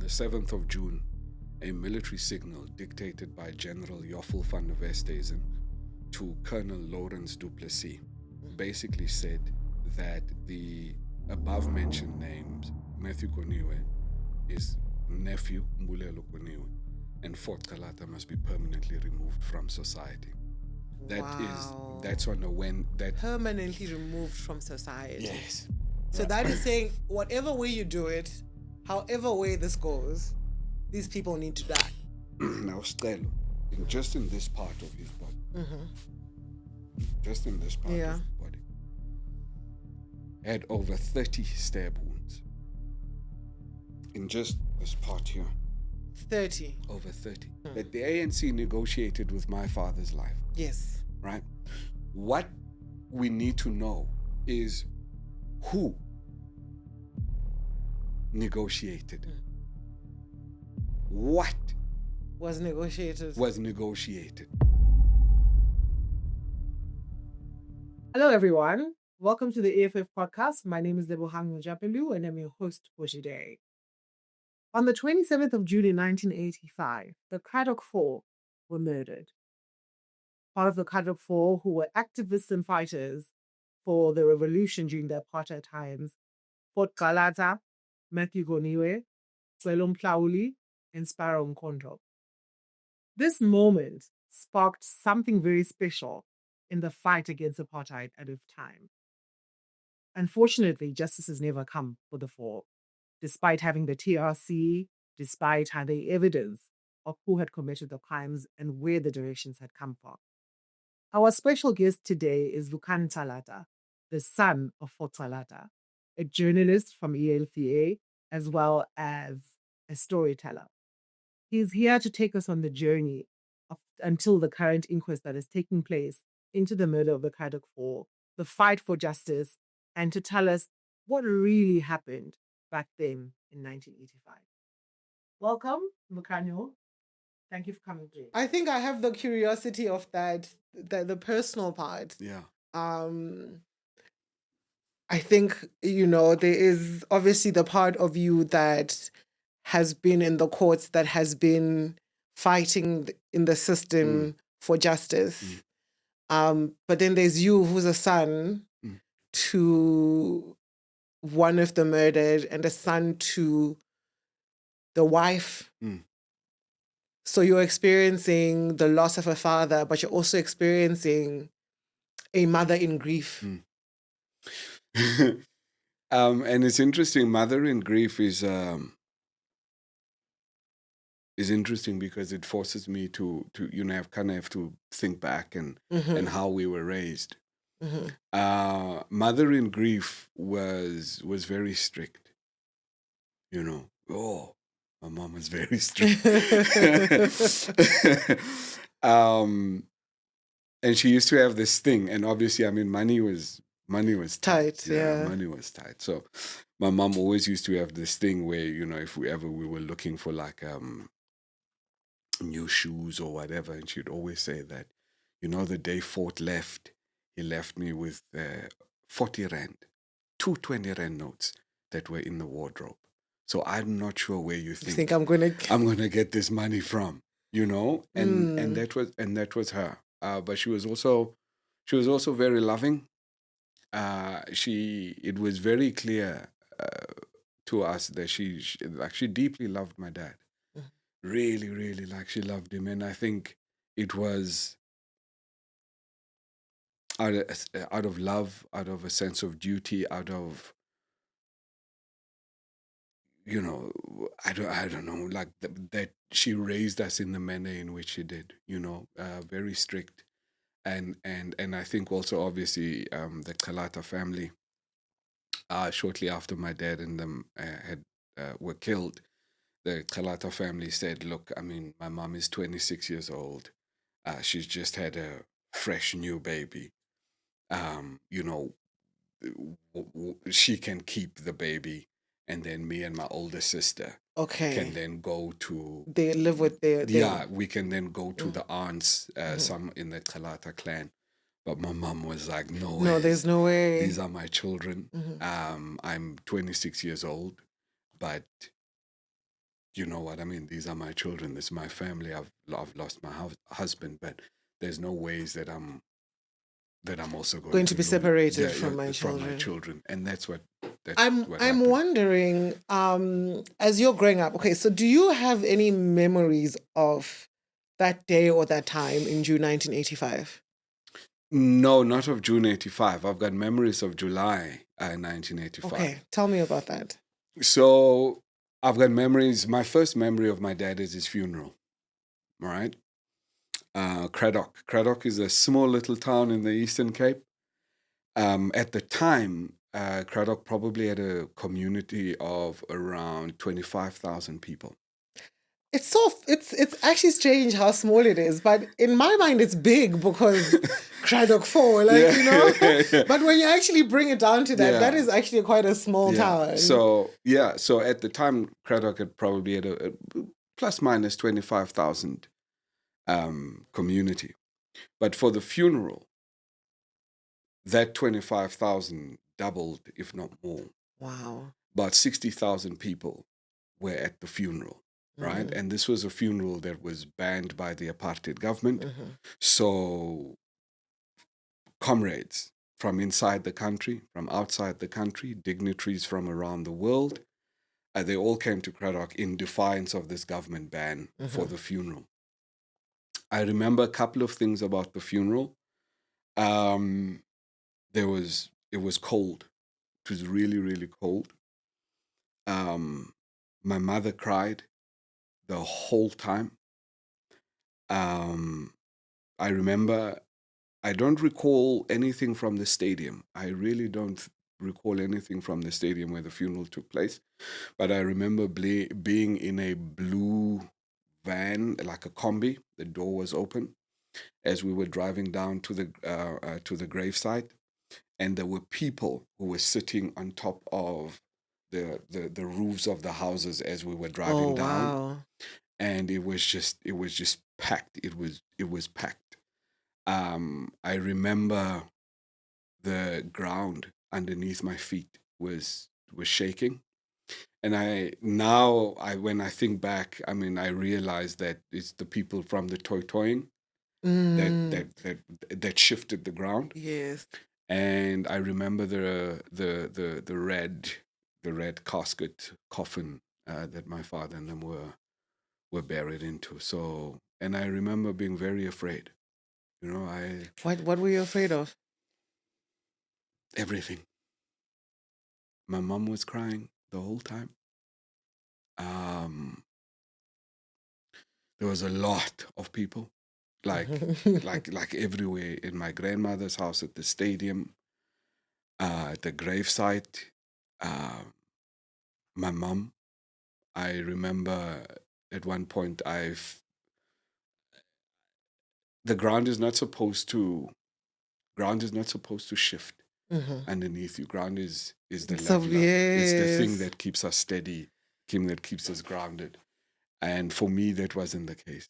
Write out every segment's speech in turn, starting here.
the 7th of June, a military signal dictated by General Joffel van der Westhuizen to Colonel Lawrence Duplessis basically said that the above mentioned names, Matthew Koniwe, his nephew, Mbulelo Koniwe, and Fort Calata must be permanently removed from society. That's on a when that permanently removed from society. Yes. So that is saying whatever way you do it, however way this goes, these people need to die. Now, Stelo, just in this part of his body, just in this part of his body, had over 30 stab wounds. In just this part here. 30. Over 30. That the ANC negotiated with my father's life. Yes. Right? What we need to know is who negotiated. What was negotiated? Hello, everyone. Welcome to the EFF podcast. My name is Lukhanyo Calata, and I'm your host for today. On the 27th of June in 1985, the Cradock Four were murdered. Part of the Cradock Four, who were activists and fighters for the revolution during the apartheid times, Fort Calata, Matthew Koniwe, Swelo Mhlauli, and Sparrow Mkhonto. This moment sparked something very special in the fight against apartheid at the time. Unfortunately, justice has never come for the four, despite having the TRC, despite having evidence of who had committed the crimes and where the directions had come from. Our special guest today is Lukhanyo Calata, the son of Fort Calata, a journalist from ELCA, as well as a storyteller. He's here to take us on the journey until the current inquest that is taking place into the murder of the Cradock Four, the fight for justice, and to tell us what really happened back then in 1985. Welcome, Lukhanyo. Thank you for coming through. I think I have the curiosity of the personal part. Yeah. I think, there is obviously the part of you that has been in the courts, that has been fighting in the system for justice. But then there's you who's a son to one of the murdered and a son to the wife. So you're experiencing the loss of a father, but you're also experiencing a mother in grief. And it's interesting. Mother in grief is interesting because it forces me to have to think back and how we were raised. Mother in grief was very strict. My mom was very strict. And she used to have this thing, and obviously, money was tight. Money was tight. So my mom always used to have this thing where, if we were looking for like new shoes or whatever, and she'd always say that, the day Fort left, he left me with 40 rand, 220 rand notes that were in the wardrobe. So I'm not sure where you think I'm gonna get this money from, and that was her. But she was also very loving. It was very clear to us that she deeply loved my dad. Really, really, she loved him, and I think it was out of love, out of a sense of duty, out of I don't know, that she raised us in the manner in which she did. Very strict, and I think also obviously the Calata family. Shortly after my dad and them were killed, the Calata family said, look, my mom is 26 years old. She's just had a fresh new baby. She can keep the baby, and then me and my older sister can then go to... They live with their... Yeah, we can then go to the aunts, some in the Calata clan. But my mom was like, no way. No, there's no way. These are my children. I'm 26 years old, but, you know what I mean, these are my children, this is my family, I've lost my husband, but there's no ways that I'm also going to be lose separated from my from my children. children. And that's what I'm happened. wondering, as you're growing up, okay, so do you have any memories of that day or that time in June 1985? No, not of June 85. I've got memories of July 1985. Okay, tell me about that. So I've got memories. My first memory of my dad is his funeral. All right. Craddock. Craddock is a small little town in the Eastern Cape. At the time, Craddock probably had a community of around 25,000 people. It's actually strange how small it is, but in my mind it's big because Craddock 4, yeah. But when you actually bring it down to that, that is actually quite a small town. So at the time, Craddock had probably had a plus minus 25,000 community. But for the funeral, that 25,000 doubled, if not more. Wow. About 60,000 people were at the funeral, right? Mm-hmm. And this was a funeral that was banned by the apartheid government. Mm-hmm. So comrades from inside the country, from outside the country, dignitaries from around the world, they all came to Craddock in defiance of this government ban for the funeral. I remember a couple of things about the funeral. It was cold. It was really, really cold. My mother cried the whole time. I remember, I don't recall anything from the stadium. I really don't recall anything from the stadium where the funeral took place. But I remember being in a blue van, like a combi. The door was open as we were driving down to the gravesite, and there were people who were sitting on top of the roofs of the houses as we were driving down. Wow. And it was just packed. It was packed. I remember the ground underneath my feet was shaking. And when I think back, I mean, I realize that it's the people from the toying that shifted the ground. Yes. And I remember the red casket coffin that my father and them were buried into. So, and I remember being very afraid. You know, What were you afraid of? Everything. My mom was crying the whole time. There was a lot of people, like everywhere, in my grandmother's house, at the stadium, at the gravesite. My mom, I remember at one point the ground is not supposed to shift underneath you. Ground is the leveler. It's the thing that keeps us steady, that keeps us grounded. And for me, that wasn't the case.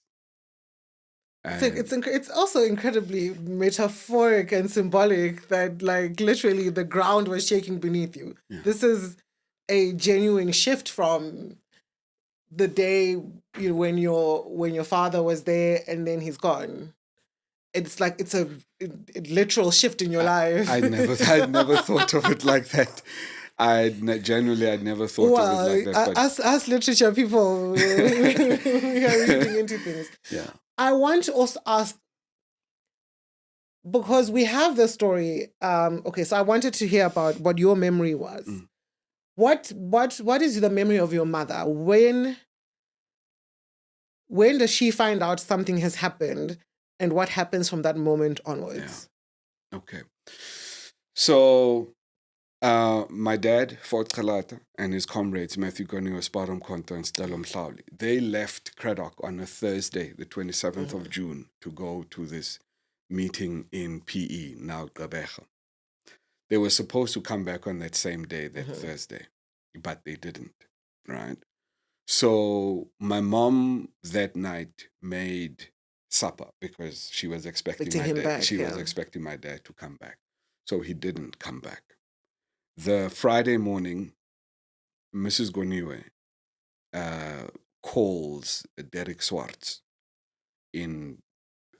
It's also incredibly metaphoric and symbolic that, like, literally the ground was shaking beneath you. Yeah. This is a genuine shift from the day when your father was there and then he's gone. It's like it's a literal shift in your life. I'd never thought of it like that. I'd never thought of it like that. But as literature people, we are reading into things. Yeah. I want to also ask, because we have the story. Okay, so I wanted to hear about what your memory was. Mm. What is the memory of your mother? When does she find out something has happened, and what happens from that moment onwards? Yeah. Okay. So, my dad, Fort Calata, and his comrades, Matthew Gonio, Sparum Konto, and Stella Mhlauli, they left Craddock on a Thursday, the 27th of June, to go to this meeting in PE, now Gqeberha. They were supposed to come back on that same day, that Thursday, but they didn't, right? So my mom that night made supper because she was expecting my dad. She was expecting my dad to come back. So he didn't come back. The Friday morning, Mrs. Goniwe calls Derek Swartz in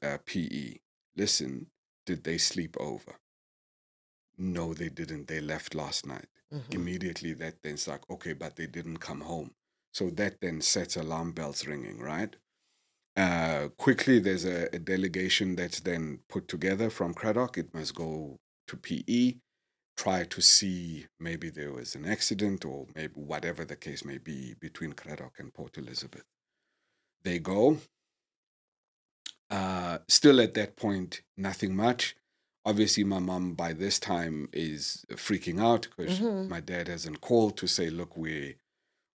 PE. Listen, did they sleep over? No, they didn't. They left last night. Immediately that then's like, okay, but they didn't come home. So that then sets alarm bells ringing, right? Quickly, there's a delegation that's then put together from Cradock. It must go to PE, try to see maybe there was an accident or maybe whatever the case may be between Cradock and Port Elizabeth. They go. Still at that point, nothing much. Obviously, my mom by this time is freaking out because my dad hasn't called to say, look, we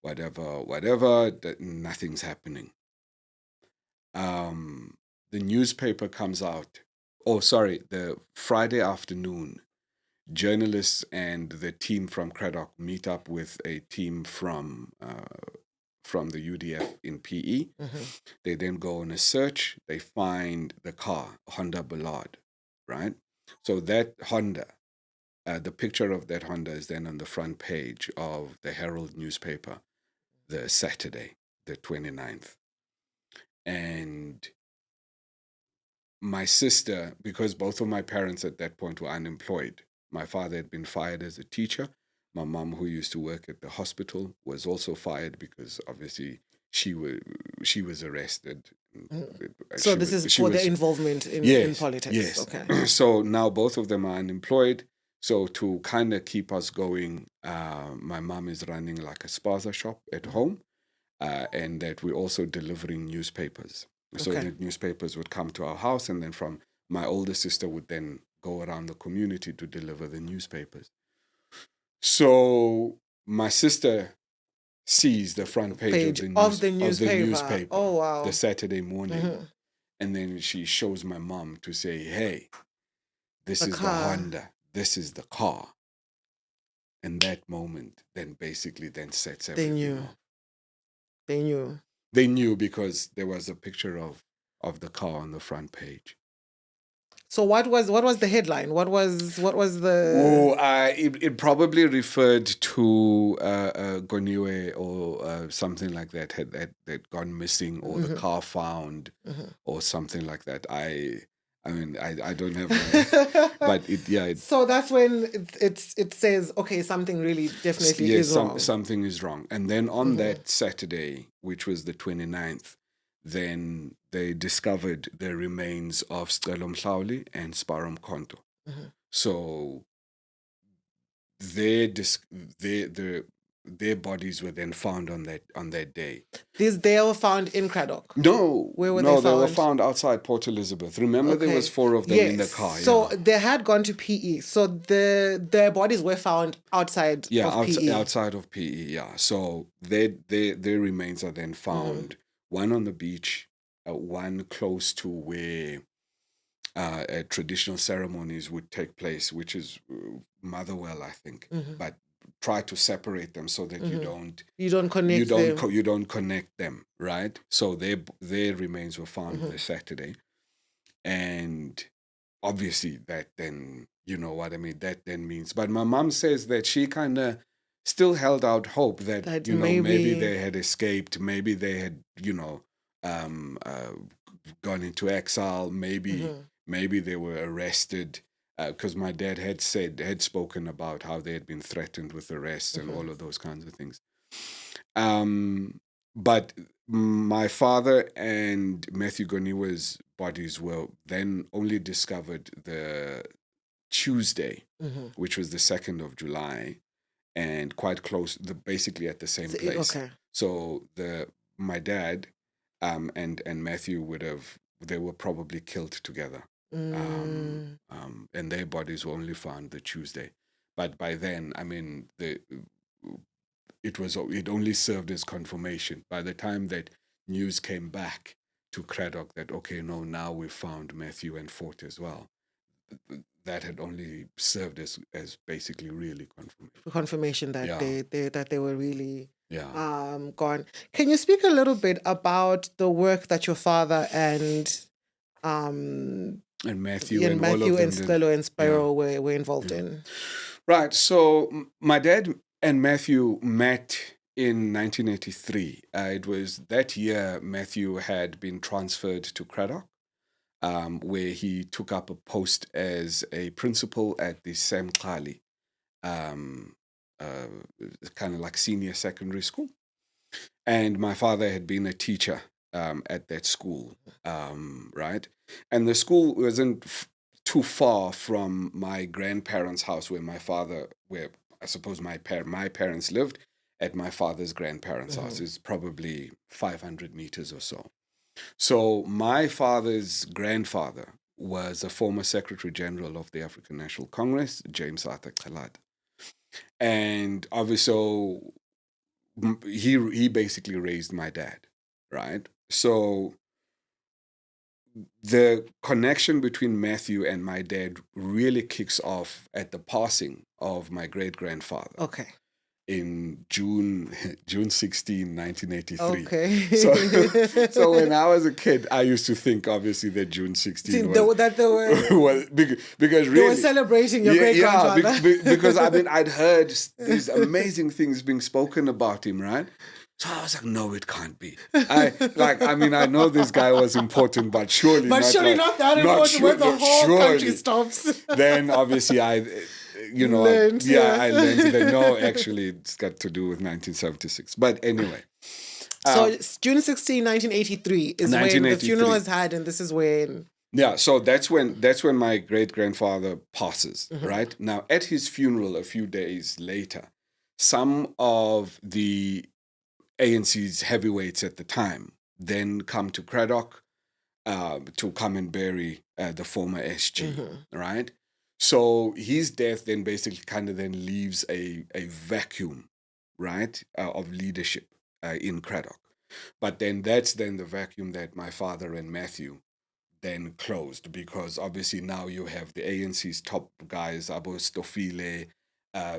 whatever, nothing's happening. The newspaper comes out. Oh, sorry, the Friday afternoon, journalists and the team from Cradock meet up with a team from the UDF in PE. They then go on a search. They find the car, Honda Ballard, right? So that Honda, the picture of that Honda is then on the front page of the Herald newspaper, the Saturday, the 29th. And my sister, because both of my parents at that point were unemployed, my father had been fired as a teacher. My mom, who used to work at the hospital, was also fired because obviously she was arrested. So this is for their involvement in politics. Yes. Okay. So now both of them are unemployed. So to kind of keep us going, my mom is running like a spaza shop at home, and that we're also delivering newspapers. So the newspapers would come to our house, and then from my older sister would then go around the community to deliver the newspapers. So my sister sees the front page of the newspaper. Oh, wow. The Saturday morning. And then she shows my mom to say, hey, this is the Honda. This is the car. And that moment then basically then sets everything off. They knew because there was a picture of the car on the front page. So what was the headline? What was the? Oh, it probably referred to Goniwe or something like that had gone missing, or the car found, or something like that. I mean, I don't have, but it. So that's when it says, okay, something really definitely is wrong. Something is wrong. And then on that Saturday, which was the 29th, then they discovered the remains of Struggle Stalwart and Sparum Konto. So their bodies were then found on that day. They were found in Cradock? No. Where were they found? They were found outside Port Elizabeth. Remember, there was 4 of them in the car. So they had gone to PE. So their bodies were found outside of PE. Outside of PE, yeah. So their remains are then found, one on the beach, one close to where traditional ceremonies would take place, which is Motherwell, I think. But try to separate them so that you don't connect them, right? So their remains were found the Saturday, and obviously that then, you know what I mean, that then means. But my mom says that she kind of still held out hope that maybe they had escaped, maybe they had gone into exile, maybe they were arrested. Because my dad had spoken about how they had been threatened with arrests and all of those kinds of things. But my father and Matthew Goniwe's bodies were then only discovered the Tuesday, which was the 2nd of July, and quite close, basically at the same place. Okay. So my dad and Matthew they were probably killed together. And their bodies were only found the Tuesday. But by then, I mean, it only served as confirmation. By the time that news came back to Cradock that, okay, no, now we've found Matthew and Fort as well, that had only served as basically really confirmation that they were really gone. Can you speak a little bit about the work that your father and Matthew and Stelo and Spyro were involved in? Right. So my dad and Matthew met in 1983. It was that year Matthew had been transferred to Cradock, where he took up a post as a principal at the Sam Kali, um, kind of like senior secondary school. And my father had been a teacher at that school, right? And the school wasn't too far from my grandparents' house, where I suppose my parents lived. At my father's grandparents' house is probably 500 meters or so. So my father's grandfather was a former Secretary General of the African National Congress, James Arthur Calata. And obviously, he basically raised my dad, right? So the connection between Matthew and my dad really kicks off at the passing of my great-grandfather. Okay. In June 16, 1983. Okay. So when I was a kid, I used to think, obviously, that June 16 was because really they were celebrating your great-grandfather. Yeah, because I mean, I'd heard these amazing things being spoken about him, right? So I was like, no, it can't be. I know this guy was important, but surely not that important where the whole country stops. Then obviously I learned that no, actually it's got to do with 1976. But anyway. So June 16, 1983 is when the funeral is had, and this is when... Yeah, so that's when my great-grandfather passes, right? Now, at his funeral a few days later, some of the ANC's heavyweights at the time then come to Cradock to come and bury the former SG, right? So his death then basically kind of then leaves a vacuum, right, of leadership in Cradock. But then that's then the vacuum that my father and Matthew then closed, because obviously now you have the ANC's top guys, Abo Stofile,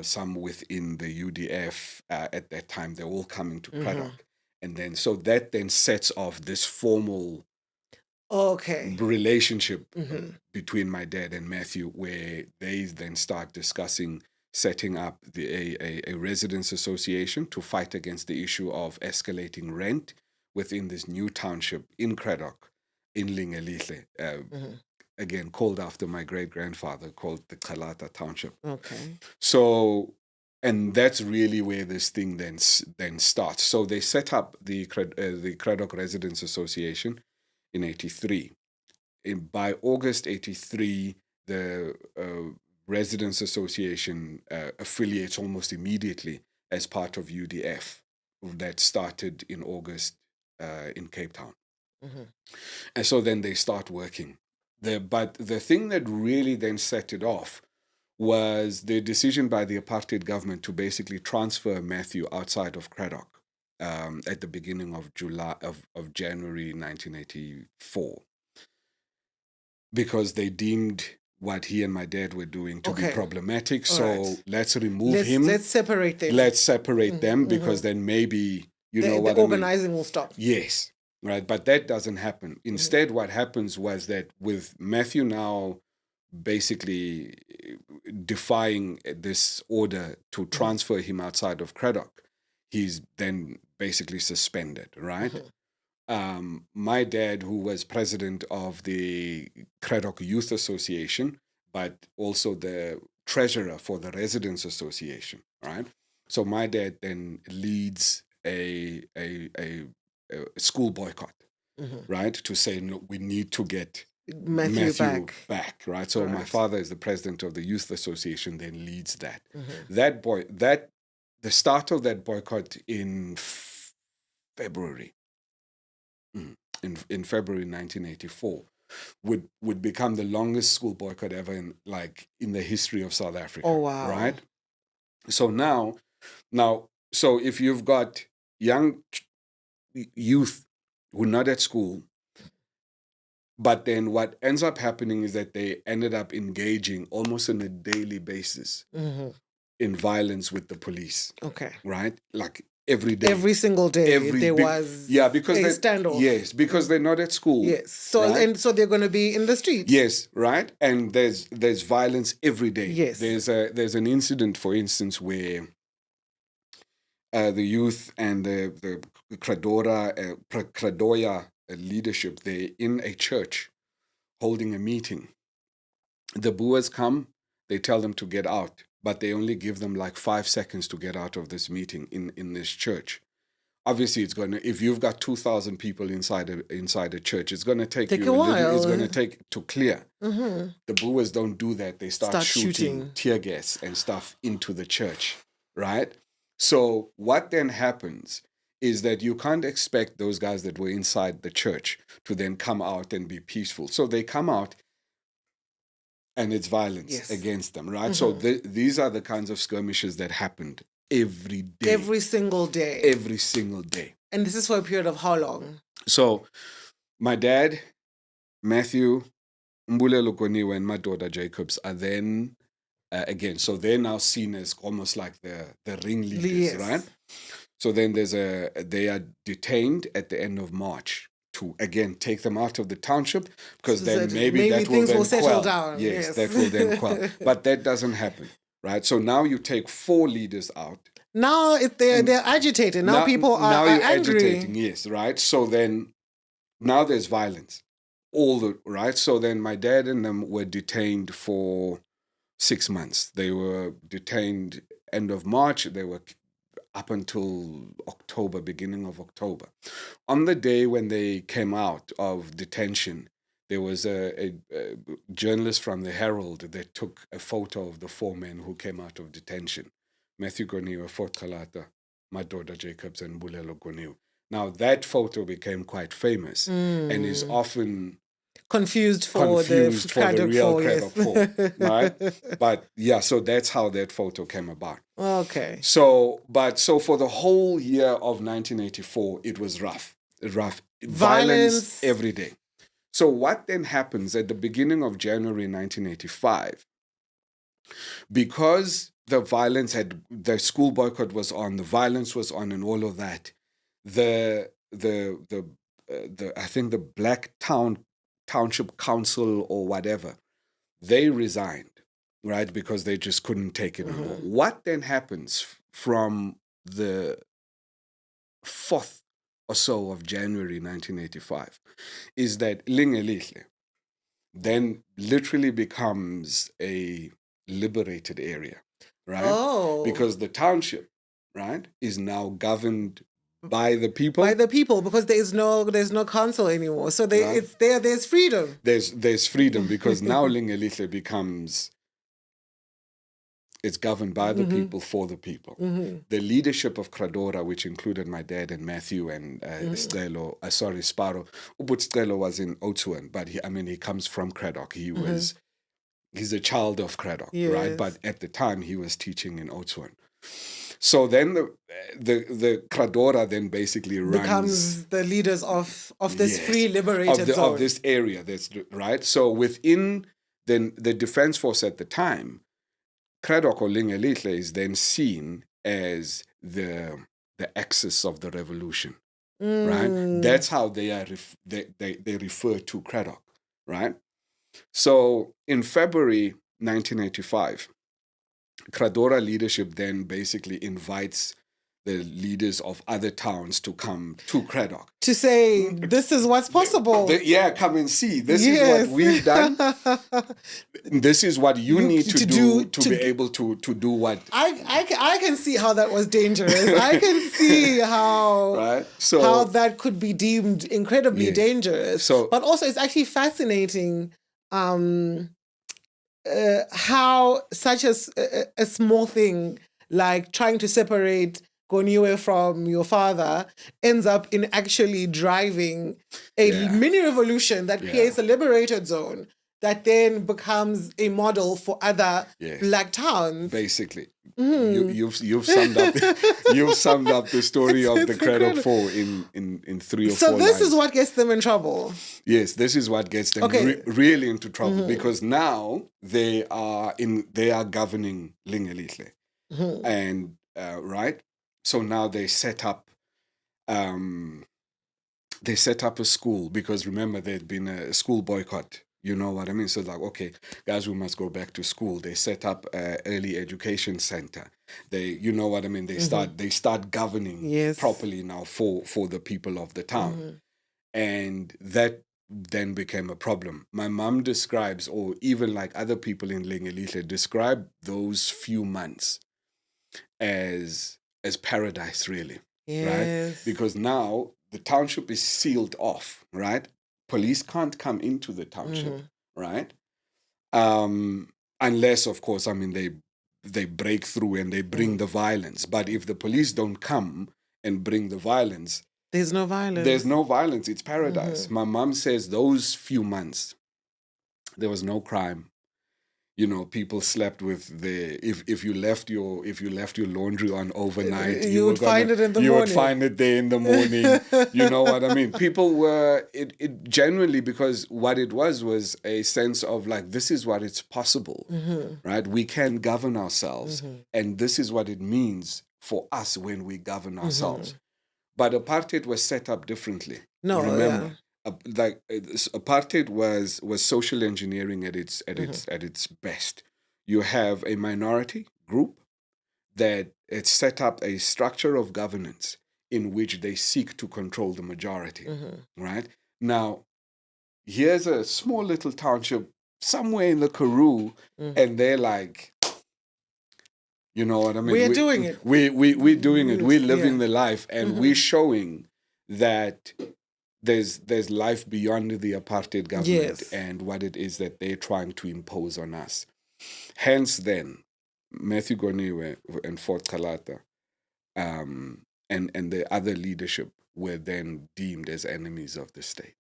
some within the UDF at that time, they're all coming to Cradock. And then, so that then sets off this formal relationship between my dad and Matthew, where they then start discussing setting up a residents association to fight against the issue of escalating rent within this new township in Cradock, in Lingelihle, again, called after my great-grandfather, called the Calata Township. Okay. So, and that's really where this thing then starts. So they set up the Cradock Residents Association in 83. By August 83, the Residents Association affiliates almost immediately as part of UDF that started in August in Cape Town. And so then they start working. But the thing that really then set it off was the decision by the apartheid government to basically transfer Matthew outside of Cradock at the beginning of January 1984. Because they deemed what he and my dad were doing to be problematic. So let's remove him. Let's separate them. Let's separate them, because then maybe, the organizing will stop. Yes, right. But that doesn't happen. Instead, what happens was that with Matthew now basically defying this order to transfer him outside of Cradock, he's then basically suspended, right? My dad, who was president of the Cradock Youth Association, but also the treasurer for the Residents Association, right? So my dad then leads a school boycott, right? To say, no, we need to get Matthew back, right? So my father is the president of the Youth Association, then leads that. The start of that boycott in February. In February 1984 would become the longest school boycott ever in the history of South Africa. Oh wow! Right. So now, so if you've got young youth who are not at school, but then what ends up happening is that they ended up engaging almost on a daily basis in violence with the police. Okay. Right, like. Every day. Every single day was because a standoff. Yes, because they're not at school. Yes. So right? So they're going to be in the streets. Yes, right? And there's violence every day. Yes. There's an incident, for instance, where the youth and the Kradoya leadership, they're in a church holding a meeting. The Boers come, they tell them to get out, but they only give them like 5 seconds to get out of this meeting in this church. Obviously, it's going to, if you've got 2,000 people inside a church, it's going to take you a while. It's going to take to clear. The Boers don't do that. They start shooting tear gas and stuff into the church, right? So what then happens is that you can't expect those guys that were inside the church to then come out and be peaceful. So they come out and it's violence against them, right? So these are the kinds of skirmishes that happened every day. Every single day. Every single day. And this is for a period of how long? So my dad, Matthew, Mbule Lukhanyo, and my daughter Jacobs are then, again, so they're now seen as almost like the ringleaders, right? So then they are detained at the end of March to, again, take them out of the township, because so then maybe that will then settle down. Yes, that will then quell. But that doesn't happen, right? So now you take 4 leaders out. Now they're agitated. Now people are angry. Agitating, yes, right? So then now there's violence. Right? So then my dad and them were detained for 6 months. They were detained end of March. They were up until October, beginning of October. On the day when they came out of detention, there was a journalist from the Herald that took a photo of the 4 men who came out of detention. Matthew Lukhanyo, Fort Calata, my daughter Jacobs, and Mbule Lukhanyo. Now that photo became quite famous and is often confused for the real Craddock Fort, right? But yeah, so that's how that photo came about. Okay. So for the whole year of 1984, it was rough. Violence every day. So what then happens at the beginning of January 1985, because the violence the school boycott was on, the violence was on, and all of that, the I think the Black Township Council or whatever, they resigned, right? Because they just couldn't take it anymore. What then happens from the 4th or so of January 1985 is that Lingelihle then literally becomes a liberated area, right? Oh. Because the township, right, is now governed by the people. By the people, because there's no council anymore. So there's freedom. There's freedom because now Lingelihle becomes, it's governed by the people for the people. The leadership of Kradora, which included my dad and Matthew and Sparrow. Sparrow was in Oudtshoorn, but he comes from Craddock. He's a child of Craddock, right? But at the time he was being in Oudtshoorn. So then the Kradora then basically becomes the leaders of this free liberated zone. Of this area, that's right. So within then the defense force at the time, Craddock or Lingelihle is then seen as the axis of the revolution, right? That's how they refer to Craddock, right? So in February 1985, Kradora leadership then basically invites the leaders of other towns to come to Craddock. To say, this is what's possible. Come and see. This is what we've done. This is what you need to do to be able to do what... I can see how that was dangerous. I can see how, right? How that could be deemed incredibly dangerous. But also it's actually fascinating how such a small thing like trying to separate Lukhanyo from your father ends up in actually driving a mini revolution that creates a liberated zone that then becomes a model for other black towns. Basically, you've summed up the story of the Craddock Four in 3 or 4 So this lines. is what gets them in trouble. Yes, this is what gets them really into trouble because now they are governing Lingelihle, and right. So now they set up a school because remember there had been a school boycott, You know what I mean? So like, okay, guys, we must go back to school. They set up a early education center. They, you know what I mean? They start governing properly now for the people of the town. And that then became a problem. My mom describes, or even like other people in Lingelile describe those few months as paradise, really. Right? Because now the township is sealed off, right? Police can't come into the township, right? Unless, of course, I mean, they break through and they bring the violence. But if the police don't come and bring the violence, there's no violence. There's no violence. It's paradise. My mom says those few months, there was no crime. You know, people slept with if you left your laundry on overnight, you would find it in the morning. You would find it there in the morning. You know what I mean? People were it genuinely, because what it was a sense of like, this is what it's possible, right? We can govern ourselves, and this is what it means for us when we govern ourselves. But apartheid was set up differently. No, remember, apartheid was social engineering at its best. You have a minority group that it set up a structure of governance in which they seek to control the majority. Right now, here's a small little township somewhere in the Karoo, and they're like, you know what I mean? We're doing it. We're doing it. We're living the life, and we're showing that there's life beyond the apartheid government and what it is that they're trying to impose on us. Hence, then, Matthew Goniwe and Fort Calata, and the other leadership were then deemed as enemies of the state,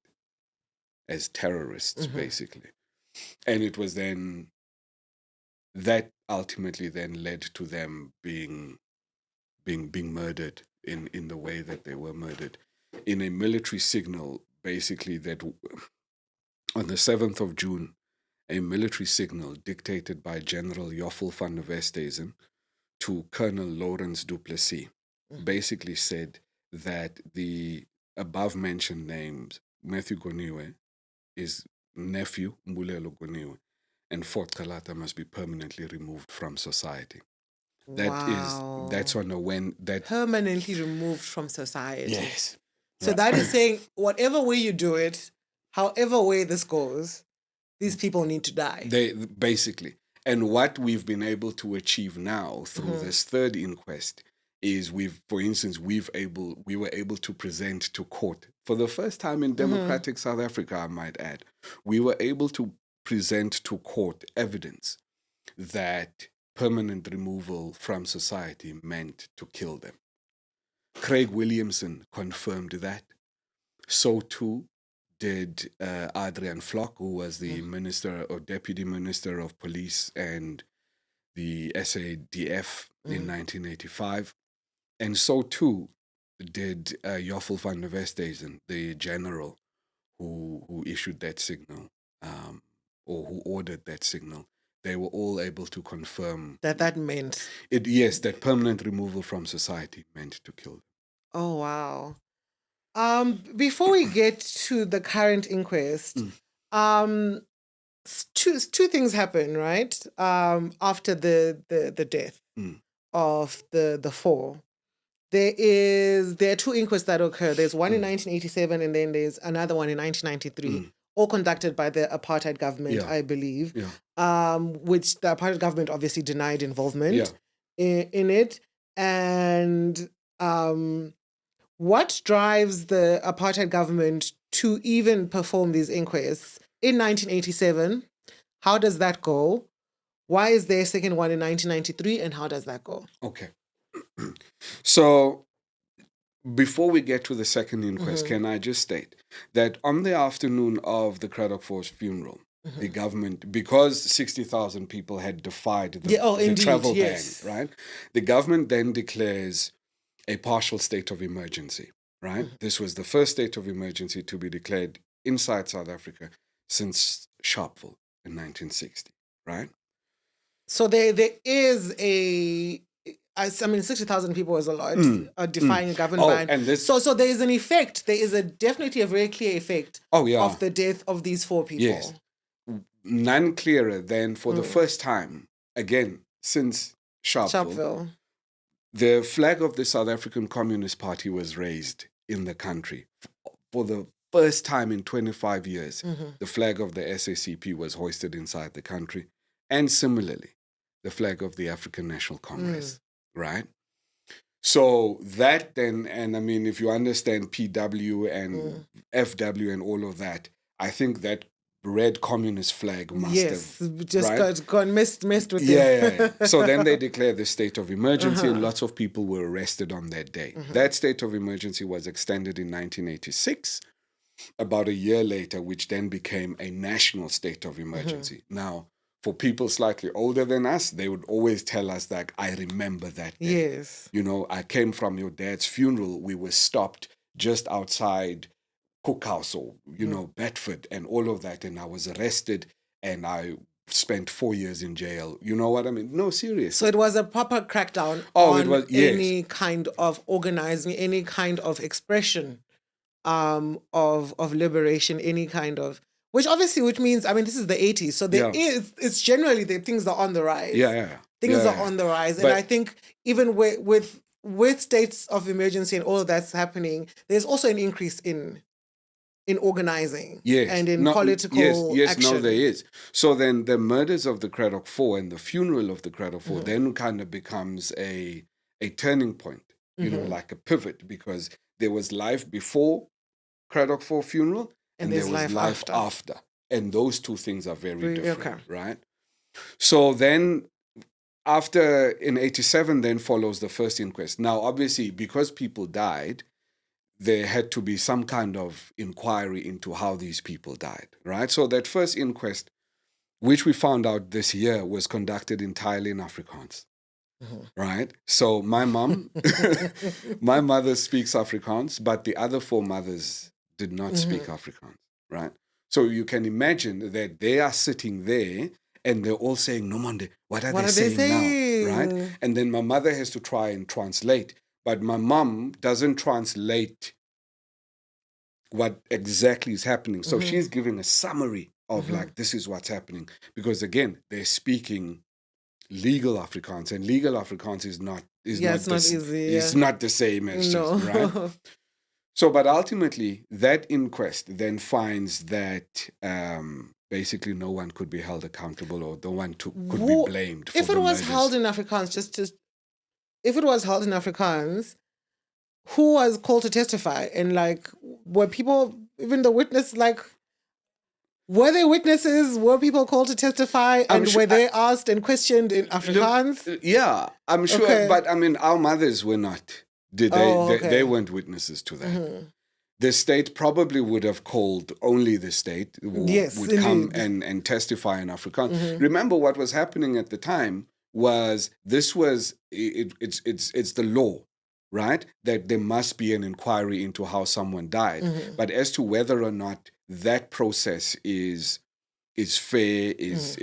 as terrorists, basically. And it was then that ultimately then led to them being murdered in the way that they were murdered, in a military signal, basically, that on the 7th of June, a military signal dictated by General Joffel van der Westhuizen to Colonel Lawrence du Plessis basically said that the above-mentioned names, Matthew Goniwe, his nephew, Mbulelo Goniwe, and Fort Calata must be permanently removed from society. That's on a when that permanently removed from society. Yes. So that is saying, whatever way you do it, however way this goes, these people need to die. They basically. And what we've been able to achieve now through this third inquest is we were able to present to court for the first time in democratic South Africa, I might add. We were able to present to court evidence that permanent removal from society meant to kill them. Craig Williamson confirmed that. So too did Adrian Flock, who was the minister or deputy minister of police and the SADF in 1985. And so too did Joffel van der Westhuizen, the general who issued that signal, or who ordered that signal. They were all able to confirm that meant it. Yes, that permanent removal from society meant to kill them. Oh wow! Before we get to the current inquest, two things happen, right? After the death of the four, there are two inquests that occur. There's one in 1987, and then there's another one in 1993. All conducted by the apartheid government, I believe, which the apartheid government obviously denied involvement in it. And what drives the apartheid government to even perform these inquests in 1987? How does that go? Why is there a second one in 1993, and how does that go? Okay. So before we get to the second inquest, can I just state that on the afternoon of the Craddock Force funeral, the government, because 60,000 people had defied the travel ban, right? The government then declares a partial state of emergency, right? This was the first state of emergency to be declared inside South Africa since Sharpeville in 1960, right? So there is I mean, 60,000 people is a lot, defying a government ban. So there is an effect. There is definitely a very clear effect of the death of these four people. Yes. none clearer than for the first time, again, since Sharpeville, the flag of the South African Communist Party was raised in the country. For the first time in 25 years, the flag of the SACP was hoisted inside the country. And similarly, the flag of the African National Congress, right? So that then, and I mean, if you understand PW and FW and all of that, I think that red communist flag must have just gone messed with it. Yeah. So then they declared the state of emergency, and lots of people were arrested on that day. That state of emergency was extended in 1986, about a year later, which then became a national state of emergency. Now, for people slightly older than us, they would always tell us that, I remember that day. Yes. You know, I came from your dad's funeral. We were stopped just outside Cookhouse or, you know, Bedford and all of that. And I was arrested and I spent 4 years in jail. You know what I mean? No, seriously. So it was a proper crackdown on any kind of organizing, any kind of expression of liberation, any kind of... Which means, I mean, this is the 80s, so it's generally things are on the rise. Things are on the rise. And I think even with states of emergency and all of that's happening, there's also an increase in organizing and in political action. No, there is. So then the murders of the Cradock Four and the funeral of the Cradock Four then kind of becomes a turning point, you know, like a pivot, because there was life before Cradock Four funeral, and there was life after. And those two things are very different, right? So then after, in 87, then follows the first inquest. Now, obviously, because people died, there had to be some kind of inquiry into how these people died, right? So that first inquest, which we found out this year, was conducted entirely in Afrikaans. Right? So my mom, my mother speaks Afrikaans, but the other four mothers did not speak Afrikaans, right? So you can imagine that they are sitting there and they're all saying, "No, Mande, what are they saying now?" Right? And then my mother has to try and translate, but my mom doesn't translate what exactly is happening. So she's giving a summary of like, this is what's happening. Because again, they're speaking legal Afrikaans, and legal Afrikaans is not easy. It's not the same as just, right? So, but ultimately, that inquest then finds that basically no one could be held accountable, or no one could be blamed for if it was murders. held in Afrikaans. If it was held in Afrikaans, who was called to testify? And like, were people, even the witness, like, were there witnesses? Were people called to testify? And were they asked and questioned in Afrikaans? Yeah, I'm sure. Okay. But I mean, our mothers were not. They weren't witnesses to that. The state probably would have called only the state would come and testify in Afrikaans. Remember, what was happening at the time was it's the law, right? That there must be an inquiry into how someone died. But as to whether or not that process is fair, is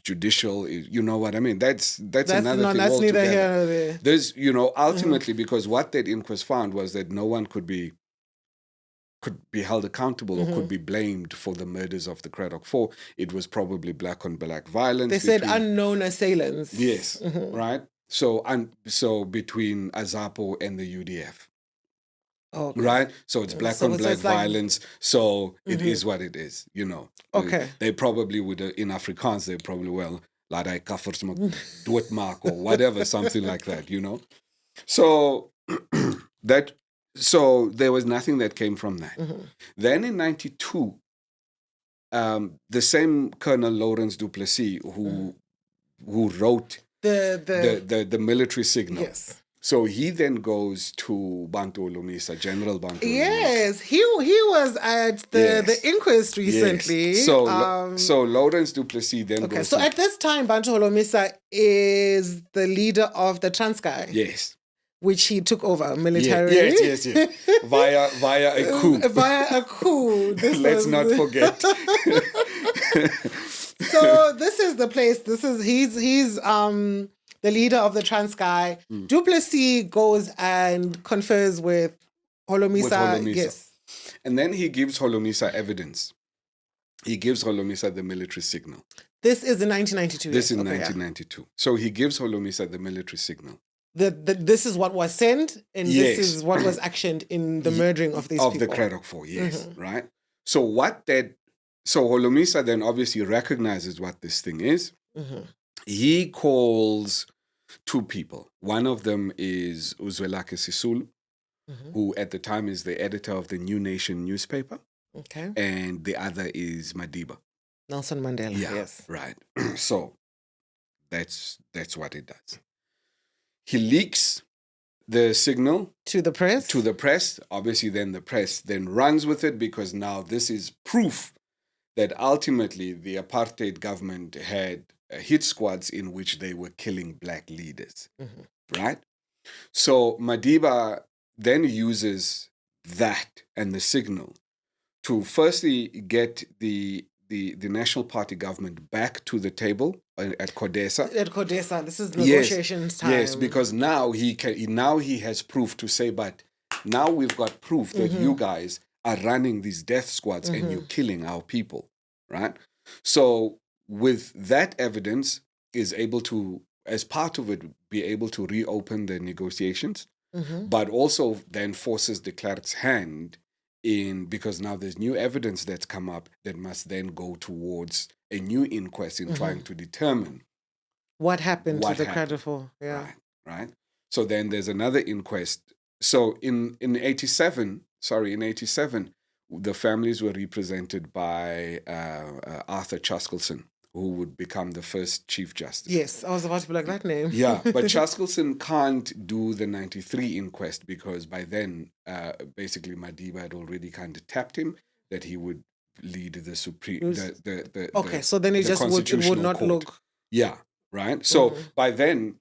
judicial, you know what I mean? That's another thing. That's neither here nor there. There's, you know, ultimately, because what that inquest found was that no one could be held accountable or could be blamed for the murders of the Cradock Four. It was probably black on black violence. They said unknown assailants. Yes, right? So between Azapo and the UDF. Okay. Right? So it's black on black violence. So it is what it is, you know. Okay. They probably would, in Afrikaans, they probably, laat hy kaffers doodmaak or whatever, something like that, you know. So there was nothing that came from that. Then in 92, the same Colonel Lawrence du Plessis who wrote the military signal. Yes. So he then goes to Bantu Olomisa, General Bantu Olomisa. Yes, he was at the inquest recently. Yes. So Lawrence du Plessis then goes. So at this time, Bantu Olomisa is the leader of the Transkei. Yes. Which he took over militarily. Yes. Via a coup. Via a coup. Let's not forget. So this is the place. He's the leader of the Transkei. Du Plessis goes and confers with Holomisa. Yes. And then he gives Holomisa evidence. he gives Holomisa the military signal. This is in 1992. This in 1992. Yeah. So he gives Holomisa the military signal. This is what was sent, and this is what was actioned in the murdering of these people. Of the Cradock Four, yes, right? So Holomisa then obviously recognizes what this thing is. He calls two people. One of them is Uzwelake Sisulu, who at the time is the editor of the New Nation newspaper. Okay. And the other is Madiba. Nelson Mandela, yes. Right. So that's what it does. He leaks the signal to the press. Obviously, then the press then runs with it because now this is proof that ultimately the apartheid government had hit squads in which they were killing black leaders, right? So Madiba then uses that and the signal to firstly get the National Party government back to the table at CODESA. At CODESA, this is negotiations time. Yes, because now he has proof to say, but now we've got proof that you guys are running these death squads and you're killing our people, right? So with that evidence is able to, as part of it, be able to reopen the negotiations, but also then forces de Klerk's hand in, because now there's new evidence that's come up that must then go towards a new inquest in trying to determine what happened to the Cradock Four. Yeah. Right. So then there's another inquest. So in 87, the families were represented by Arthur Chaskelson, who would become the first Chief Justice. Yes, I was about to be like that name. Yeah, but Chaskelson can't do the 93 inquest because by then, basically Madiba had already kind of tapped him that he would lead the Supreme... so then it just would not court. Look... Yeah, right? So by then,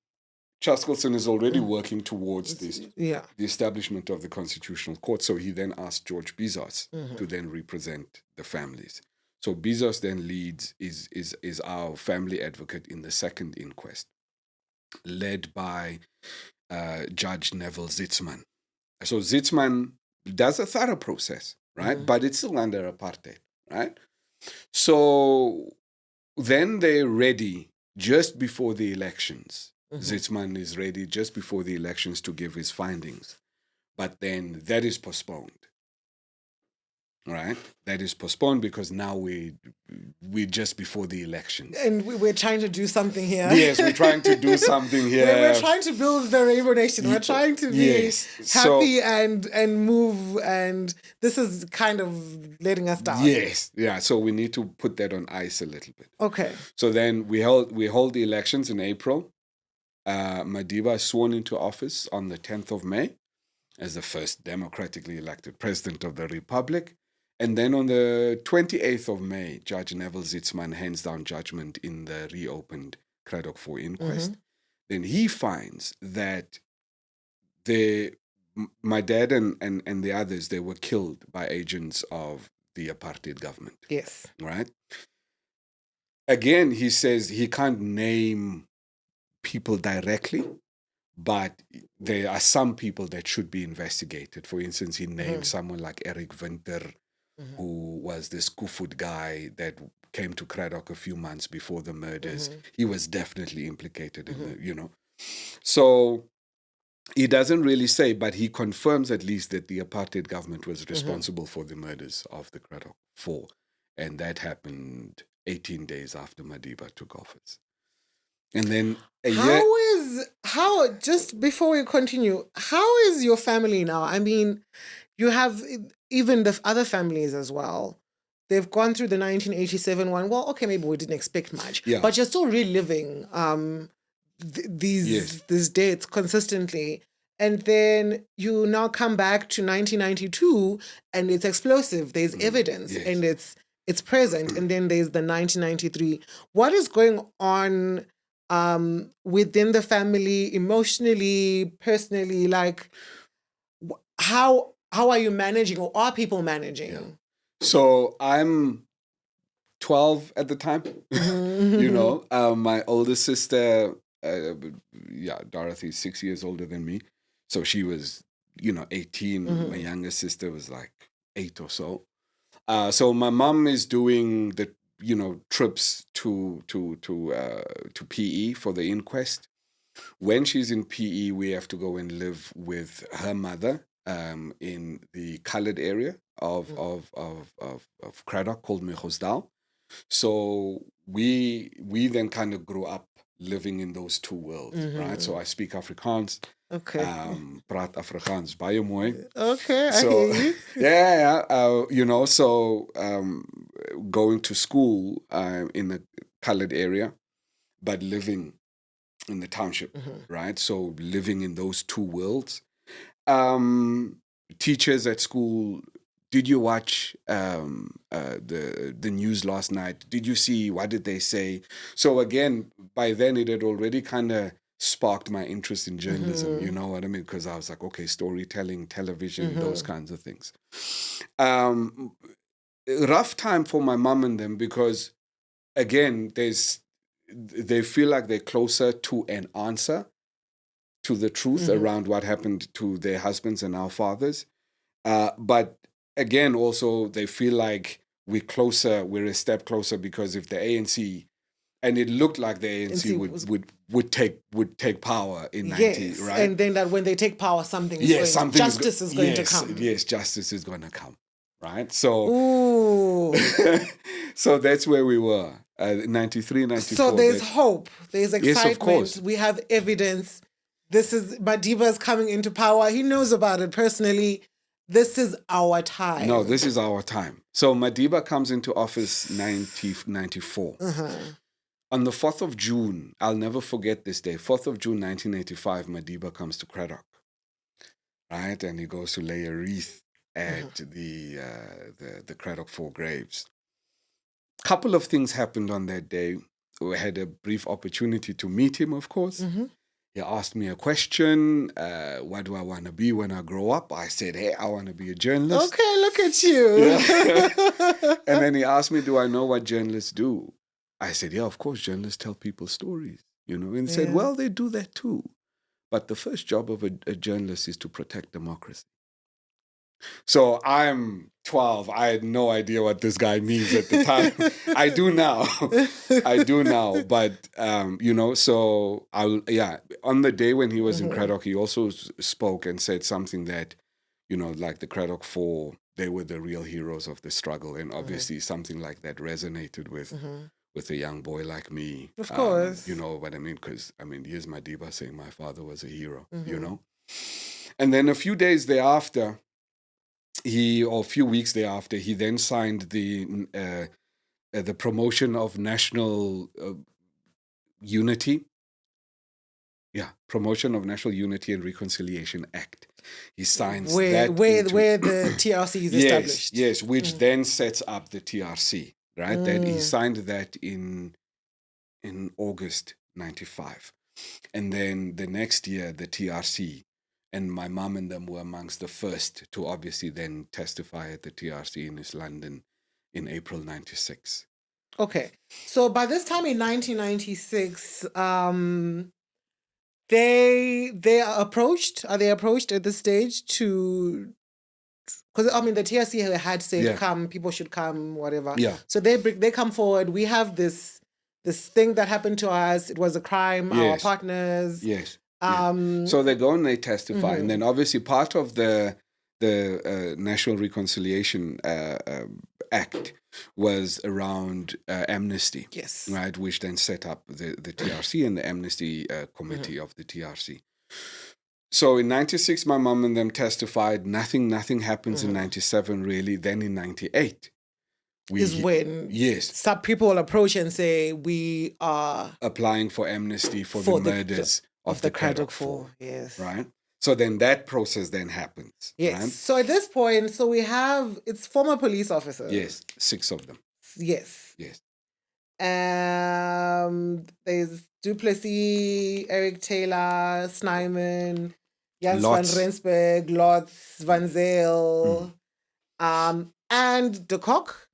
Chaskelson is already working towards the establishment of the Constitutional Court. So he then asked George Bizos to then represent the families. So Bizos then leads, is our family advocate in the second inquest, led by Judge Neville Zitzman. So Zitzman does a thorough process, right? But it's still under apartheid, right? So then they're ready just before the elections. Zitzman is ready just before the elections to give his findings. But then that is postponed. Right? That is postponed because now we're just before the elections. And we're trying to do something here. Yes, we're trying to do something here. We're trying to build the Rainbow Nation. We're trying to be happy and move, and this is kind of letting us down. Yes, yeah. So we need to put that on ice a little bit. Okay. So then we hold the elections in April. Madiba is sworn into office on the 10th of May as the first democratically elected president of the Republic. And then on the 28th of May, Judge Neville Zitzman hands down judgment in the reopened Cradock 4 inquest. Then he finds that my dad and the others, they were killed by agents of the apartheid government. Yes. Right? Again, he says he can't name people directly, but there are some people that should be investigated. For instance, he named someone like Eric Winter, who was this Kufud guy that came to Cradock a few months before the murders. He was definitely implicated in the, So he doesn't really say, but he confirms at least that the apartheid government was responsible for the murders of the Cradock Four. And that happened 18 days after Madiba took office. And then just before we continue, how is your family now? I mean, you have even the other families as well. They've gone through the 1987 one. Well, okay, maybe we didn't expect much. Yeah. But you're still reliving these dates consistently. And then you now come back to 1992 and it's explosive. There's evidence and it's present. And then there's the 1993. What is going on within the family, emotionally, personally? Like, how are you managing, or are people managing? Yeah. So I'm 12 at the time. My older sister, Dorothy, is 6 years older than me. So she was, 18. My younger sister was like 8 or so. So my mom is doing the trips to PE for the inquest. When she's in PE, we have to go and live with her mother in the colored area of Cradock called Mechosdal. So we then kind of grew up living in those two worlds, right? So I speak Afrikaans. Okay. Praat Afrikaans baie mooi. Okay, So, I hear you. yeah. So going to school in a colored area, but living in the township, right? So living in those two worlds. Teachers at school, did you watch the news last night? Did you see, what did they say? So again, by then it had already kind of sparked my interest in journalism, you know what I mean? Because I was like, okay, storytelling, television, those kinds of things. Rough time for my mom and them because, again, they feel like they're closer to an answer to the truth around what happened to their husbands and our fathers. But again, also, they feel like we're a step closer because if the ANC, and it looked like the ANC would take power in 90, right? And then that when they take power, justice is going to come. Yes, justice is going to come, right? So, so that's where we were, 93, 94. So there's hope, there's excitement. Yes, of course. We have evidence. This is Madiba's coming into power. He knows about it personally. This is our time. No, this is our time. So Madiba comes into office 94. On the 4th of June, I'll never forget this day, 4th of June, 1985, Madiba comes to Cradock, right? And he goes to lay a wreath at the Cradock 4 graves. Couple of things happened on that day. We had a brief opportunity to meet him, of course. He asked me a question, what do I want to be when I grow up? I said, hey, I want to be a journalist. Okay, look at you. Yeah. And then he asked me, do I know what journalists do? I said, yeah, of course, journalists tell people stories, And he said, well, they do that too. But the first job of a journalist is to protect democracy. So I'm 12. I had no idea what this guy means at the time. I do now. But, so on the day when he was in Cradock, he also spoke and said something that, like the Cradock 4, they were the real heroes of the struggle. And obviously something like that resonated with a young boy like me. Of course. You know what I mean? Because, here's Madiba saying my father was a hero, And then a few days thereafter, a few weeks thereafter, he then signed the promotion of national unity. Yeah, promotion of National Unity and Reconciliation Act. He signs where the TRC is established. Yes, which then sets up the TRC. Right, that he signed that in August 95, and then the next year the TRC. And my mom and them were amongst the first to obviously then testify at the TRC in East London in April 96. Okay. So by this time in 1996, they are approached. Are they approached at this stage to... Because, the TRC had said, come, people should come, whatever. Yeah. So they come forward. We have this thing that happened to us. It was a crime. Yes. Our partners... Yes. So they go and they testify, and then obviously part of the National Reconciliation Act was around amnesty, yes, right, which then set up the TRC and the amnesty committee of the TRC. So in 96, my mom and them testified. Nothing happens in 97 really. Then in 98. Is when some people will approach and say we are applying for amnesty for the murders of the Cradock 4. Yes. Right? So then that process then happens. Yes. Right? So at this point, we have, it's former police officers. Yes, 6 of them. Yes. Yes. There's Duplessis, Eric Taylor, Snyman, Jans van Rensburg, Lotz, Van Zyl, and de Kock.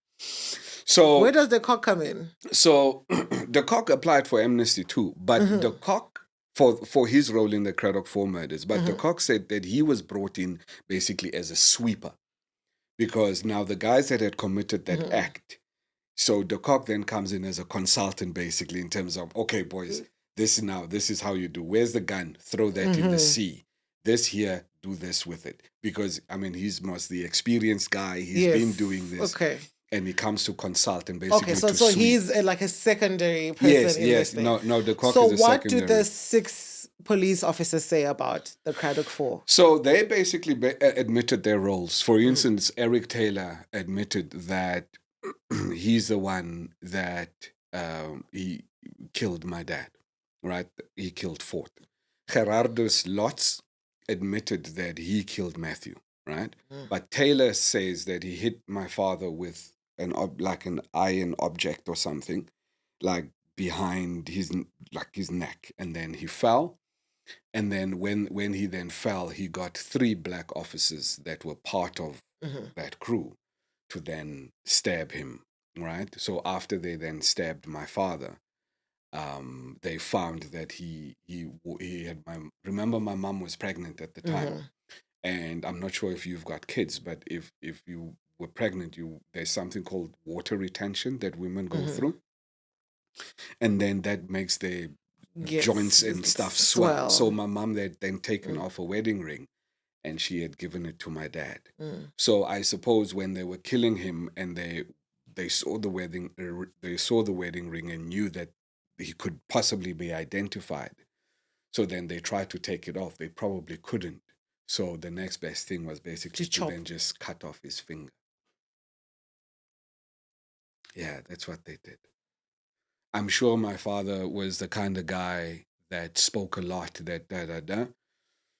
So where does de Kock come in? So de Kock applied for amnesty too, but de Kock for his role in the Cradock 4 murders, but de Kock said that he was brought in basically as a sweeper. because now the guys that had committed that act, so de Kock then comes in as a consultant, basically, in terms of, okay, boys, this is how you do. Where's the gun? Throw that in the sea. This here, do this with it. Because, I mean, he's most the experienced guy. He's been doing this. Okay. And he comes to consult and basically so he's like a secondary person in this thing. No, de Kock so is a secondary. So what do the 6 police officers say about the Craddock 4? So they basically admitted their roles. For instance, Eric Taylor admitted that he's the one that he killed my dad, right? He killed Fort. Gerardus Lotz admitted that he killed Matthew, right? But Taylor says that he hit my father with like an iron object or something, like behind his neck, and then he fell. And then when he then fell, he got 3 black officers that were part of that crew to then stab him, right? So after they then stabbed my father, they found that he had remember my mom was pregnant at the time. And I'm not sure if you've got kids, but if you were pregnant, there's something called water retention that women go through. And then that makes their joints and stuff swell. So my mom had then taken off a wedding ring and she had given it to my dad. So I suppose when they were killing him and they saw the wedding ring and knew that he could possibly be identified. So then they tried to take it off. They probably couldn't. So the next best thing was basically to then just cut off his finger. Yeah, that's what they did. I'm sure my father was the kind of guy that spoke a lot,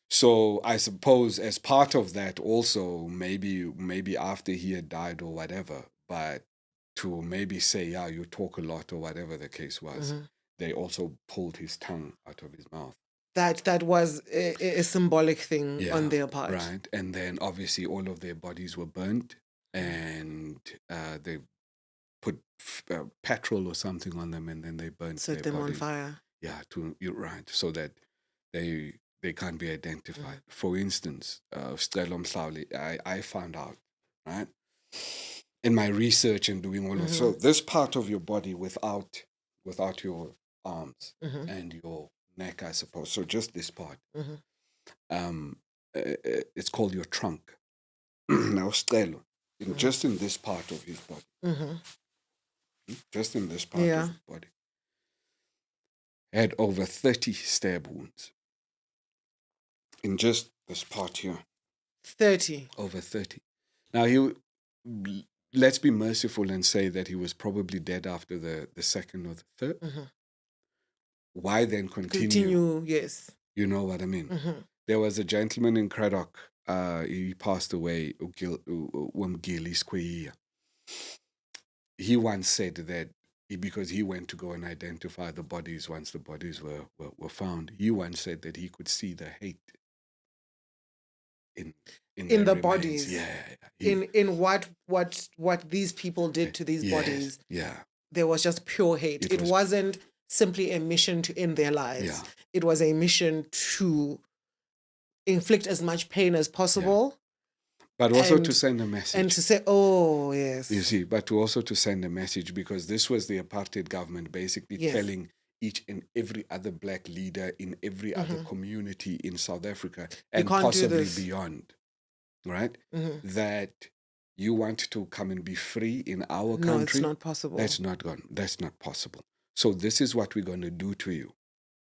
So I suppose as part of that also, maybe after he had died or whatever, but to maybe say, yeah, you talk a lot or whatever the case was, they also pulled his tongue out of his mouth. That was a symbolic thing on their part. Right. And then obviously all of their bodies were burnt and they put petrol or something on them and then they burnt Set them bodies on fire. Yeah, you're right, so that they can't be identified. For instance, Struggle Stalwart, I found out, right, in my research and doing all of so this part of your body without your arms and your neck, I suppose, so just this part, it's called your trunk. Now, Struggle, just in this part of his body, just in this part of his body, had over 30 stab wounds. In just this part here. 30. Over 30. Now, let's be merciful and say that he was probably dead after the second or the third. Why then continue? Yes. You know what I mean? There was a gentleman in Craddock. He passed away, he once said that because he went to go and identify the bodies once the bodies were found, he once said that he could see the hate in the remains. Bodies. Yeah. In what these people did to these bodies. Yeah. There was just pure hate. It wasn't simply a mission to end their lives. Yeah. It was a mission to inflict as much pain as possible. Yeah. But also to send a message. And to say, oh, yes. You see, but also to send a message, because this was the apartheid government basically telling each and every other black leader in every other community in South Africa and possibly beyond, right? That you want to come and be free in our country. No, it's not possible. That's not possible. So this is what we're going to do to you,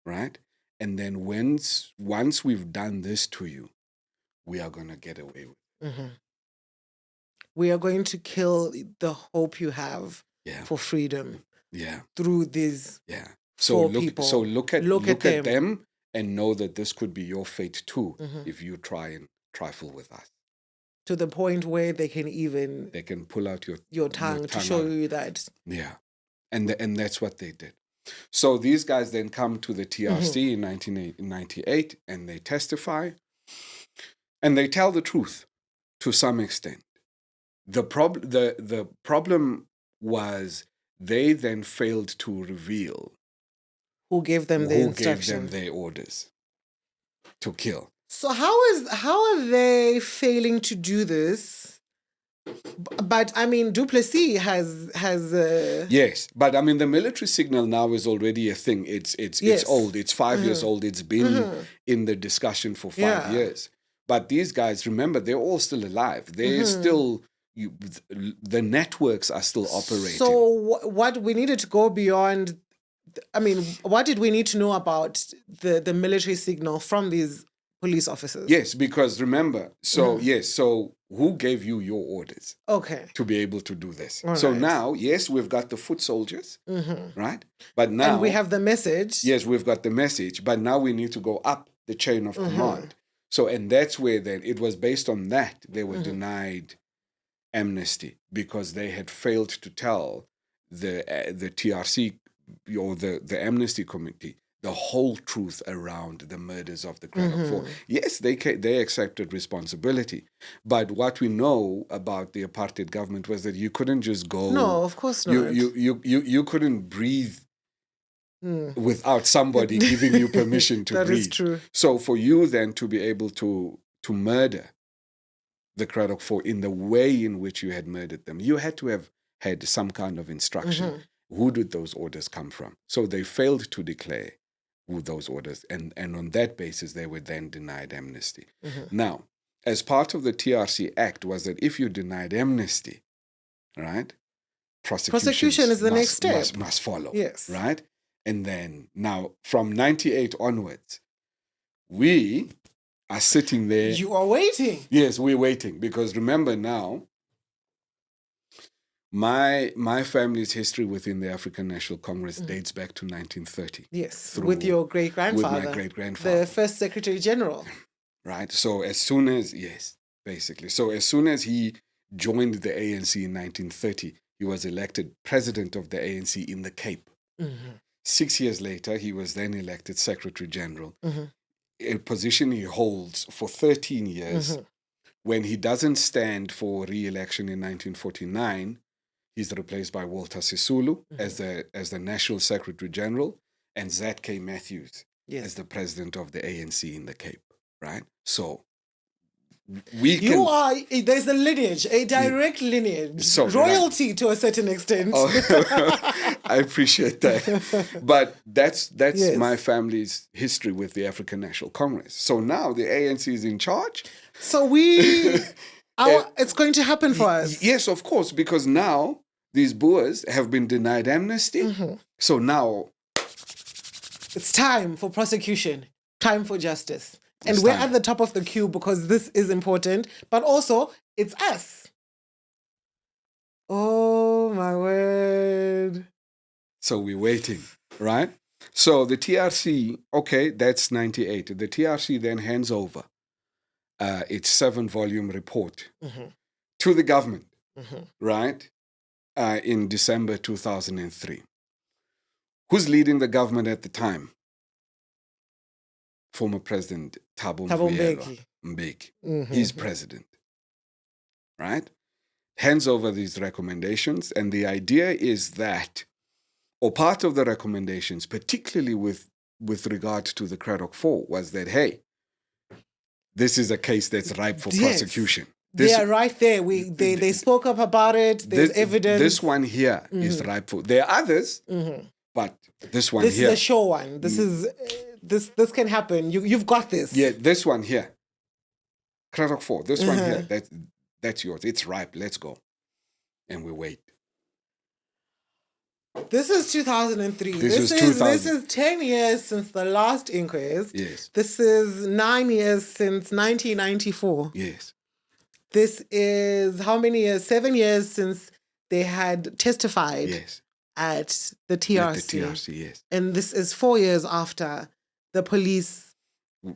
right? And then once we've done this to you, we are going to get away with it. We are going to kill the hope you have for freedom. Yeah. Through these. Yeah. So look at them and know that this could be your fate too if you try and trifle with us. To the point where they can pull out your tongue to show you that. Yeah. And that's what they did. So these guys then come to the TRC in 1998 and they testify and they tell the truth to some extent. The problem was they then failed to reveal who gave them the instructions, gave them their orders to kill. So how are they failing to do this But I mean, Du Plessis has. Yes, but I mean, the military signal now is already a thing. It's old. It's 5 years old. It's been in the discussion for 5 years. But these guys, remember, they're all still alive. They're still. The networks are still operating. So what we needed to go beyond. I mean, what did we need to know about the military signal from these police officers? Yes, because remember, so who gave you your orders? Okay. To be able to do this. All so right. now, yes, we've got the foot soldiers, right? But now... And we have the message. Yes, we've got the message, but now we need to go up the chain of command. So, and that's where then, it was based on that, they were denied amnesty because they had failed to tell the TRC or the amnesty committee the whole truth around the murders of the Craddock Four. Yes, they accepted responsibility, but what we know about the apartheid government was that you couldn't just go. No, of course not. You couldn't breathe without somebody giving you permission to breathe. That is true. So for you then to be able to murder the Craddock Four in the way in which you had murdered them, you had to have had some kind of instruction. Who did those orders come from? So they failed to declare who those orders, and on that basis, they were then denied amnesty. Now, as part of the TRC Act was that if you denied amnesty, right, prosecution is the next step. Must follow. Yes. Right? And then, now, from 98 onwards, we are sitting there. You are waiting. Yes, we're waiting. Because remember now, my family's history within the African National Congress dates back to 1930. Yes, with your great-grandfather. With my great-grandfather. The first Secretary General. Right. So as soon as, basically. So as soon as he joined the ANC in 1930, he was elected president of the ANC in the Cape. 6 years later, he was then elected Secretary General, a position he holds for 13 years. When he doesn't stand for re-election in 1949, he's replaced by Walter Sisulu as the National Secretary General and Z.K. Matthews as the president of the ANC in the Cape, right? So there's a lineage, a direct lineage, royalty to a certain extent. I appreciate that. But that's my family's history with the African National Congress. So now the ANC is in charge. So it's going to happen for us. Yes, of course, because now these Boers have been denied amnesty. So now it's time for prosecution, time for justice. And we're at the top of the queue because this is important, but also it's us. Oh, my word. So we're waiting, right? So the TRC, okay, that's 98. The TRC then hands over its 7-volume report to the government, right, in December 2003. Who's leading the government at the time? Former President Thabo Mbeki. He's president, right? Hands over these recommendations, and the idea is that, or part of the recommendations, particularly with regard to the Craddock Four, was that, hey, this is a case that's ripe for prosecution. They are right there. They spoke up about it. There's evidence. This one here is ripe for. There are others, but this one here. This is a sure one. This is this can happen. You've got this. Yeah, this one here. Craddock Four. This one here. That's yours. It's ripe. Let's go. And we wait. This is 2003. This is 10 years since the last inquest. Yes. This is 9 years since 1994. Yes. This is how many years? 7 years since they had testified at the TRC. At the TRC, yes. And this is 4 years after the police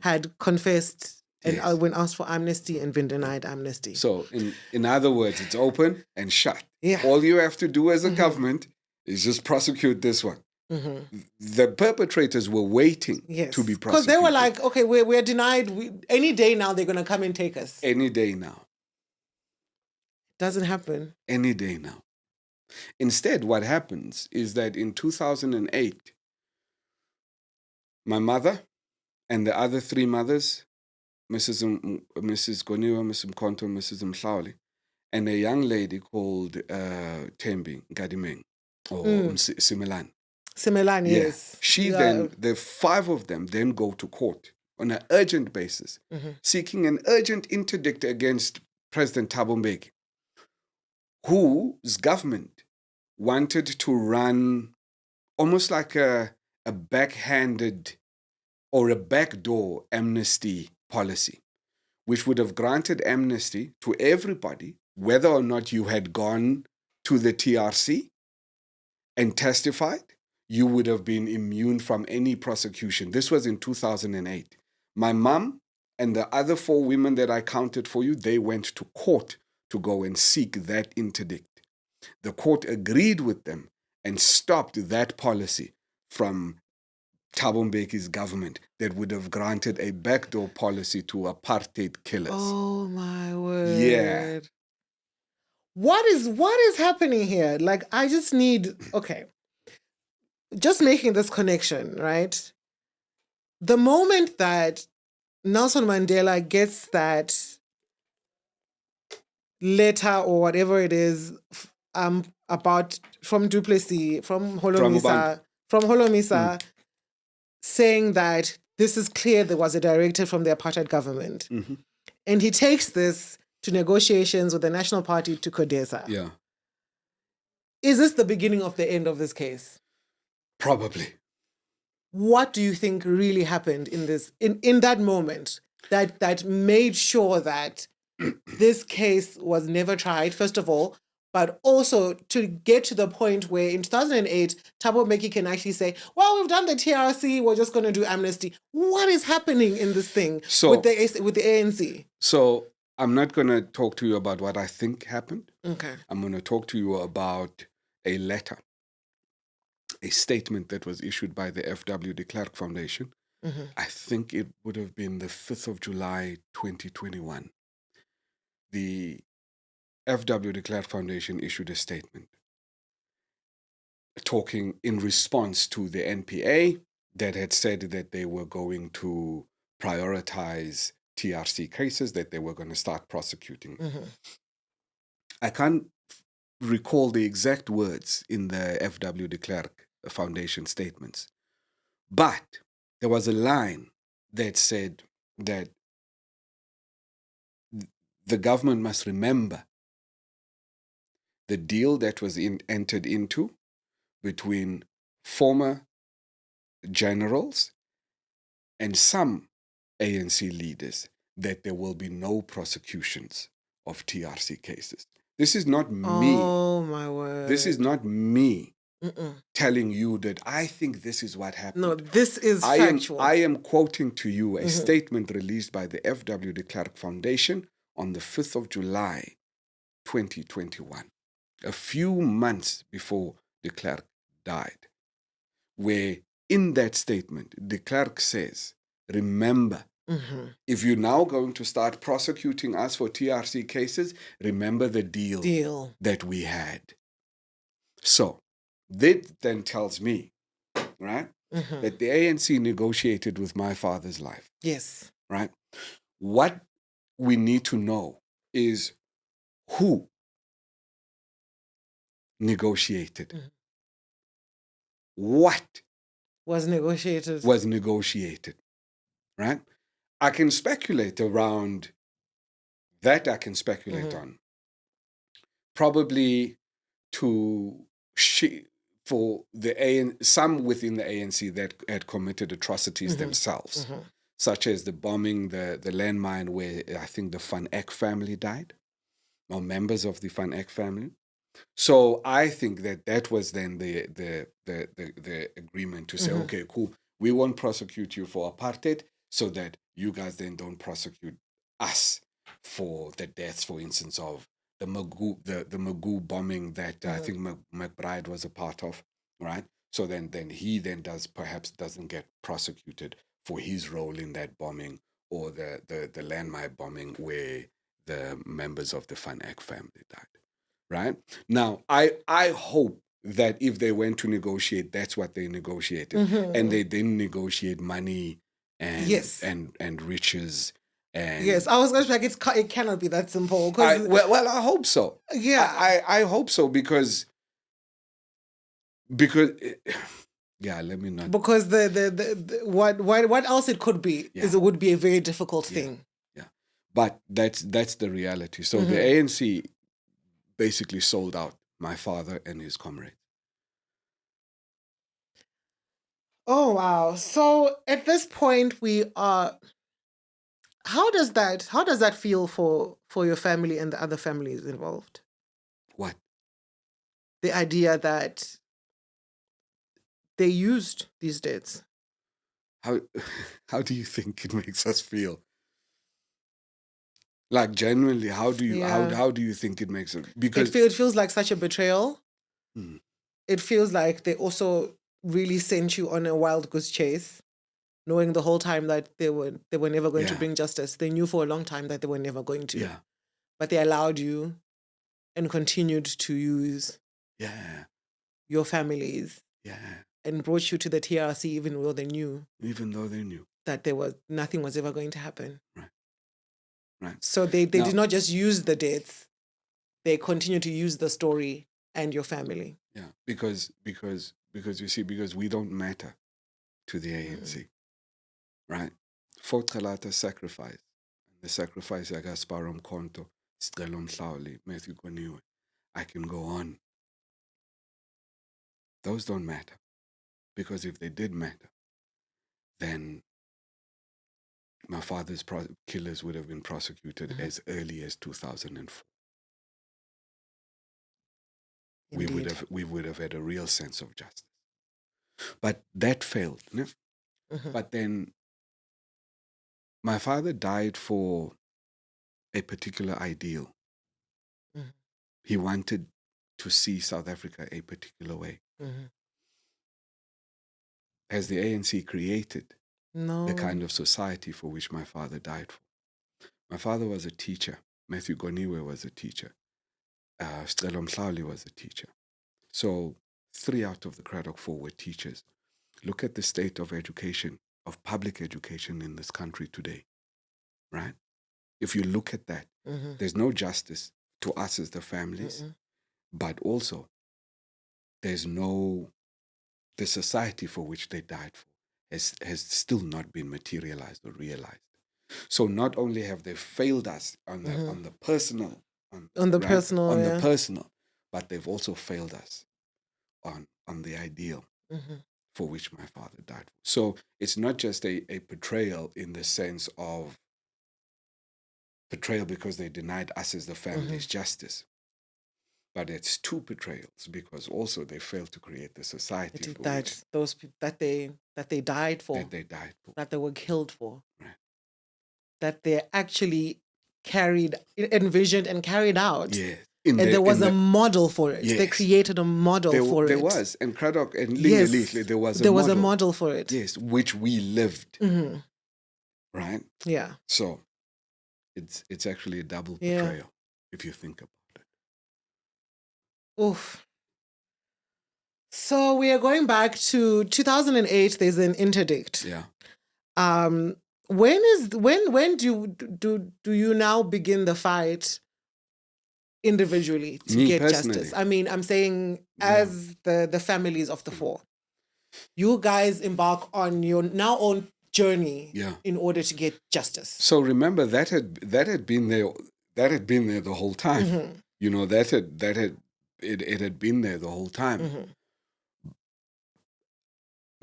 had confessed and when asked for amnesty and been denied amnesty. So, in other words, it's open and shut. Yeah. All you have to do as a government is just prosecute this one. The perpetrators were waiting to be prosecuted. Because they were like, okay, we're denied. Any day now, they're going to come and take us. Any day now. Doesn't happen. Any day now. Instead, what happens is that in 2008, my mother and the other 3 mothers, Mrs. Goniwa, Mrs. Mkonto, Mrs. Mhlauli, and a young lady called Tembi Nkadimeng or Simelan. Simelan, yes. The five of them then go to court on an urgent basis, seeking an urgent interdict against President Thabo Mbeki, whose government wanted to run almost like a backhanded or a backdoor amnesty policy, which would have granted amnesty to everybody, whether or not you had gone to the TRC and testified, you would have been immune from any prosecution. This was in 2008. My mom and the other four women that I counted for you, they went to court to go and seek that interdict. The court agreed with them and stopped that policy from Thabo Mbeki's government that would have granted a backdoor policy to apartheid killers. Oh my word. Yeah. What is happening here? Like, I just need, okay, just making this connection, right? The moment that Nelson Mandela gets that letter or whatever it is about from Du Plessis, from Holomisa, saying that this is clear there was a directive from the apartheid government. Mm-hmm. And he takes this to negotiations with the National Party to CODESA. Yeah. Is this the beginning of the end of this case? Probably. What do you think really happened in this in that moment that made sure that this case was never tried, first of all, but also to get to the point where in 2008, Thabo Mbeki can actually say, well, we've done the TRC, we're just going to do amnesty. What is happening in this thing with the ANC? So I'm not going to talk to you about what I think happened. Okay. I'm going to talk to you about a letter, a statement that was issued by the F.W. de Klerk Foundation. Mm-hmm. I think it would have been the 5th of July, 2021. The F.W. de Klerk Foundation issued a statement talking in response to the NPA that had said that they were going to prioritize TRC cases, that they were going to start prosecuting. Mm-hmm. I can't recall the exact words in the F.W. de Klerk Foundation statements, but there was a line that said that the government must remember the deal that was entered into between former generals and some ANC leaders, that there will be no prosecutions of TRC cases. This is not me. Oh, my word. This is not me telling you that I think this is what happened. No, this is factual. I am quoting to you a statement released by the F.W. de Klerk Foundation on the 5th of July, 2021, a few months before de Klerk died, where in that statement, de Klerk says, remember, if you're now going to start prosecuting us for TRC cases, remember the deal that we had. So that then tells me, right, that the ANC negotiated with my father's life. Yes. Right? What we need to know is who negotiated. What was negotiated. Right? I can speculate around that. I can speculate on probably for some within the ANC that had committed atrocities themselves, such as the bombing, the landmine where I think the Van Eck family died, or members of the Van Eck family. So I think that was then the agreement to say, okay, cool, we won't prosecute you for apartheid, so that you guys then don't prosecute us for the deaths, for instance, of the Magoo bombing that I think McBride was a part of, right? So then he doesn't get prosecuted for his role in that bombing, or the landmine bombing where the members of the Van Eck family died. Right? Now, I hope that if they went to negotiate, that's what they negotiated. And they didn't negotiate money and riches And yes, I was going to be like, it cannot be that simple. Well, I hope so. Yeah. I hope so because yeah, let me not. Because what else it could be is it would be a very difficult thing. Yeah, but that's the reality. So the ANC basically sold out my father and his comrades. Oh wow! So at this point, we are. How does that feel for your family and the other families involved? What? The idea that they used these dates. How do you think it makes us feel? Like genuinely, how do you think it makes it? Because it feels like such a betrayal. Hmm. It feels like they also really sent you on a wild goose chase, knowing the whole time that they were never going to bring justice. They knew for a long time that they were never going to. Yeah. But they allowed you and continued to use your families. Yeah. And brought you to the TRC even though they knew that nothing was ever going to happen. Right. So they did not just use the dates, they continued to use the story and your family. Yeah, because you see, because we don't matter to the ANC, right? Fort Calata sacrifice, the sacrifice of Gaspar Mkhonto, Struggle Stalwart, Matthew Goniwe. I can go on. Those don't matter, because if they did matter, then my father's killers would have been prosecuted as early as 2004. Indeed. We would have had a real sense of justice. But that failed. No? But then my father died for a particular ideal. He wanted to see South Africa a particular way. Has the ANC created the kind of society for which my father died for? My father was a teacher. Matthew Goniwe was a teacher. Struggle Stalwart was a teacher. So 3 out of the Craddock 4 were teachers. Look at the state of education, of public education in this country today, right? If you look at that, there's no justice to us as the families, but also there's no, the society for which they died for has still not been materialized or realized. So not only have they failed us on the personal, personal, but they've also failed us on the ideal for which my father died for. So it's not just a betrayal in the sense of betrayal because they denied us as the families justice, but it's 2 betrayals because also they failed to create the society that those people that they died for, that they were killed for, right. That they actually envisioned and carried out. Yes. And there was a model for it. Yes. They created a model for it. There was. And Craddock and Lingelile, there was a model for it. Yes, which we lived. Right? Yeah. So it's actually a double betrayal if you think about it. Oof. So we are going back to 2008. There's an interdict. Yeah. When do you now begin the fight individually to get justice? I mean, I'm saying as the families of the 4, you guys embark on your now own journey in order to get justice. So remember that had been there the whole time. You know, it had been there the whole time.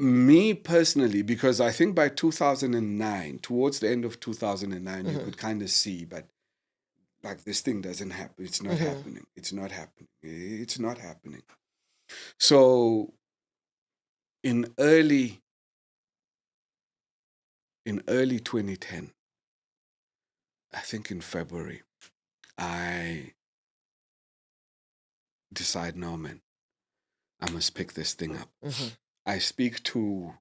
Me personally, because I think by 2009, towards the end of 2009, you could kind of see, but like this thing doesn't happen. It's not happening. It's not happening. It's not happening. So in early 2010, I think in February, I decide, no, man, I must pick this thing up. I speak to...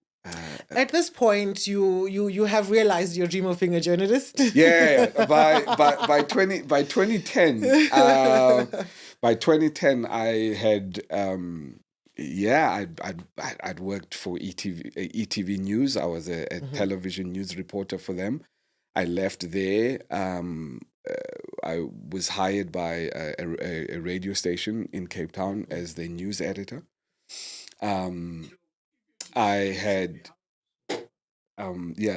At this point, you have realized your dream of being a journalist. By 2010, by 2010, I had I'd worked for ETV News. I was a television news reporter for them. I left there. I was hired by a radio station in Cape Town as the news editor. I had,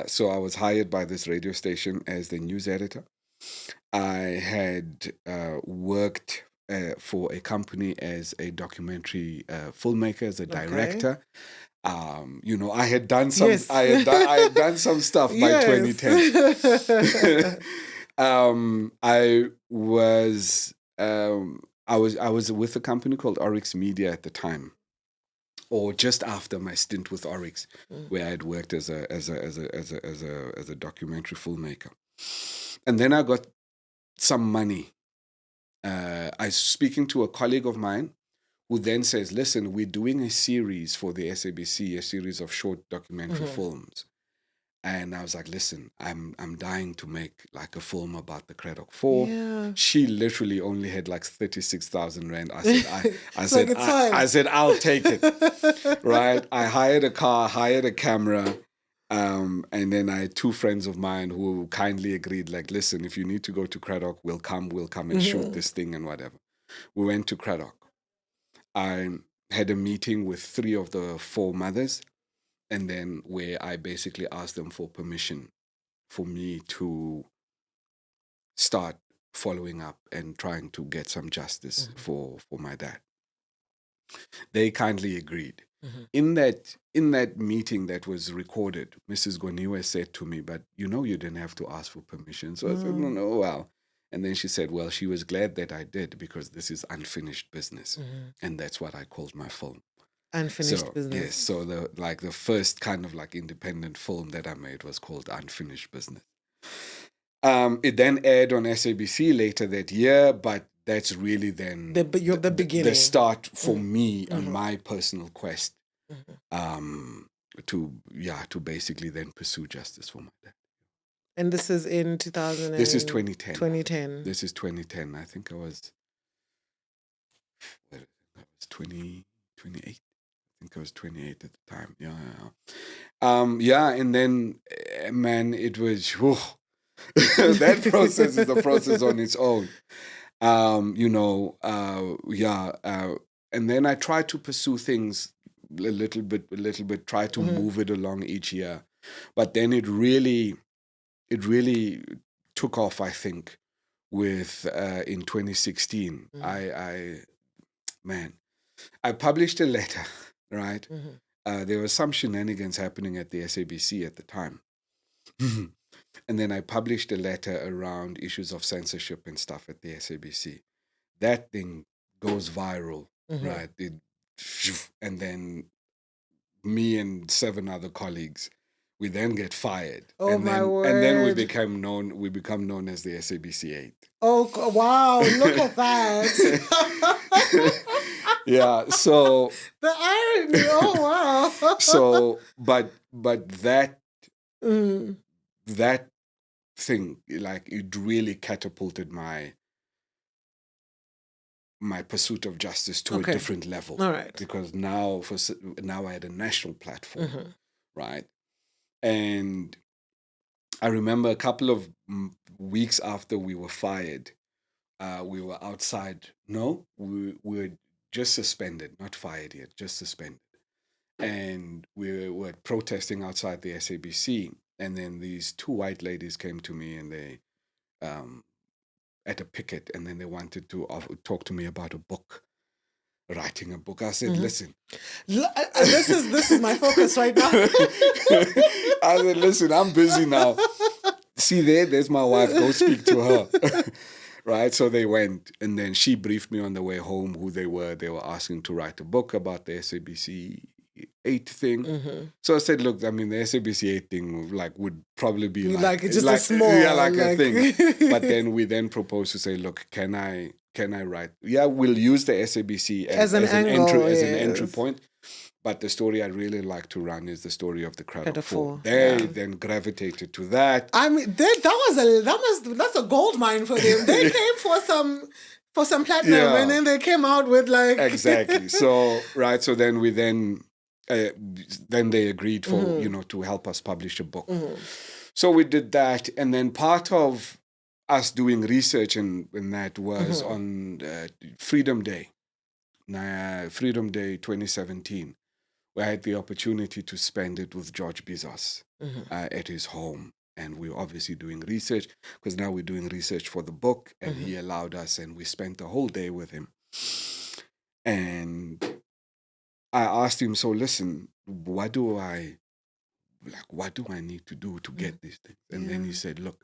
so I was hired by this radio station as the news editor. I had worked for a company as a documentary filmmaker, as a director. I had done some. Yes. I had done some stuff by 2010. I was with a company called Oryx Media at the time, or just after my stint with Oryx, where I had worked as a documentary filmmaker, and then I got some money. I was speaking to a colleague of mine who then says, listen, we're doing a series for the SABC, a series of short documentary films. And I was like, listen, I'm dying to make like a film about the Craddock Four. Yeah. She literally only had like 36,000 rand. I said, I'll take it. Right? I hired a car, hired a camera. And then I had two friends of mine who kindly agreed, like, listen, if you need to go to Craddock, we'll come and shoot this thing and whatever. We went to Craddock. I had a meeting with 3 of the 4 mothers, and then where I basically asked them for permission for me to start following up and trying to get some justice for my dad. They kindly agreed. In that meeting that was recorded, Mrs. Goniwe said to me, but you didn't have to ask for permission. So I said, no, well. And then she said, well, she was glad that I did because this is unfinished business. And that's what I called my film. Unfinished business. Yes, so the first kind of like independent film that I made was called Unfinished Business. It then aired on SABC later that year, but that's really then the beginning, the start for me on my personal quest to basically then pursue justice for my dad. And this is in 2000. This is 2010. 2010. This is 2010. I think I was 28. I think I was 28 at the time. Yeah. And then, man, it was that process is a process on its own. And then I tried to pursue things a little bit, try to move it along each year. But then it really took off, I think, with in 2016. I published a letter, right? There was some shenanigans happening at the SABC at the time. And then I published a letter around issues of censorship and stuff at the SABC. That thing goes viral, right? And then me and 7 other colleagues, we then get fired. Oh, my word. And then we become known as the SABC 8. Oh, wow. Look at that. Yeah, so the irony. Oh, wow. So, but that that thing, like, it really catapulted my pursuit of justice to a different level. All right. Because now I had a national platform, right? And I remember a couple of weeks after we were fired, we were outside. No, we were just suspended, not fired yet, just suspended. And we were protesting outside the SABC. And then these 2 white ladies came to me, and they, at a picket, and then they wanted to talk to me about writing a book. I said, listen. This is my focus right now. I said, listen, I'm busy now. See there's my wife. Go speak to her. Right? So they went, and then she briefed me on the way home who they were. They were asking to write a book about the SABC 8 thing. So I said, look, I mean, the SABC 8 thing would probably be like just a small, a thing. But then we proposed to say, look, can I write? Yeah, we'll use the SABC as an entry point. But the story I really like to run is the story of the Craddock Four. They then gravitated to that. I mean, that's a gold mine for them. They came for some platinum, and then they came out with exactly. So so then they agreed for to help us publish a book. So we did that, and then part of us doing research and that was on Freedom Day, Freedom Day 2017. We had the opportunity to spend it with George Bezos at his home. And we were obviously doing research because now we're doing research for the book, and he allowed us, and we spent the whole day with him. And I asked him, so listen, what do I need to do to get these things? And then he said, look,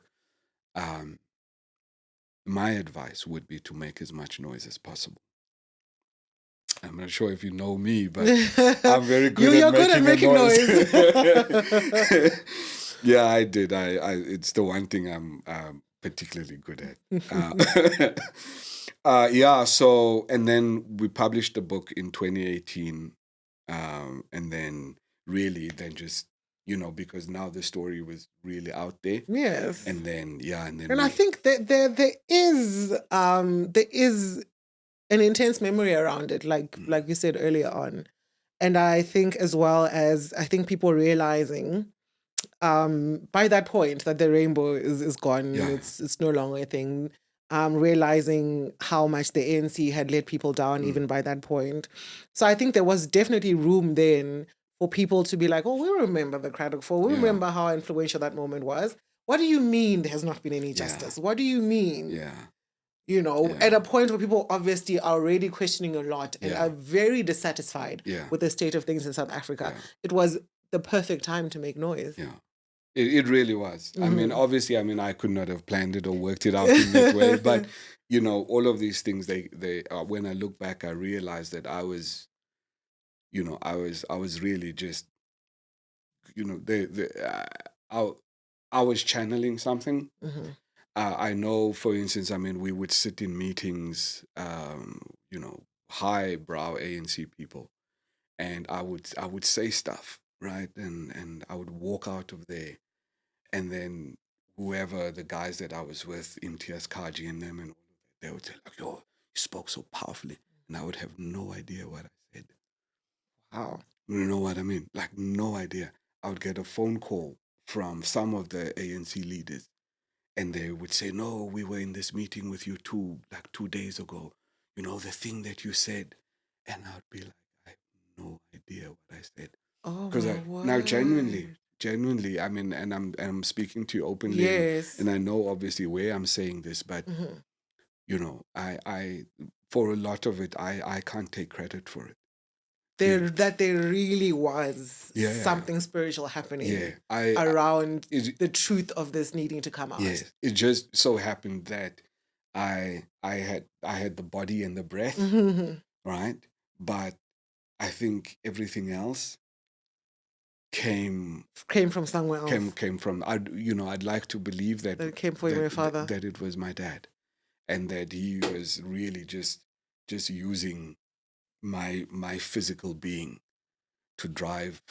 my advice would be to make as much noise as possible. I'm not sure if you know me, but I'm very good at making noise. Yeah, I did. It's the one thing I'm particularly good at. Yeah. So, and then we published the book in 2018, and then really, then just because now the story was really out there. Yes. And then I think that there is an intense memory around it, like you said earlier on. And I think as well as people realizing by that point that the rainbow is gone, it's no longer a thing. Realizing how much the ANC had let people down even by that point. So I think there was definitely room then for people to be like, oh, we remember the Craddock Four. We remember how influential that moment was. What do you mean there has not been any justice? What do you mean? At a point where people obviously are already questioning a lot and are very dissatisfied with the state of things in South Africa. It was the perfect time to make noise. Yeah. It really was. I mean, obviously, I could not have planned it or worked it out in that way. But, all of these things, they when I look back, I realized that I was really just, I was channeling something. I know, for instance, we would sit in meetings, highbrow ANC people, and I would say stuff, right? And I would walk out of there. And then whoever the guys that I was with, Imtiaz Kaji and them, and they would say, like, yo, you spoke so powerfully. And I would have no idea what I said. Wow. You know what I mean? Like, no idea. I would get a phone call from some of the ANC leaders, and they would say, no, we were in this meeting with you 2 days ago. The thing that you said. And I would be like, I have no idea what I said. Oh, because now genuinely, and I'm speaking to you openly. Yes. And I know obviously where I'm saying this, but I for a lot of it, I can't take credit for it. That there really was something spiritual happening around the truth of this needing to come out. Yes, it just so happened that I had the body and the breath, right? But I think everything else came from somewhere else. Came from I'd like to believe that it came from your father. That it was my dad, and that he was really just using my physical being to drive.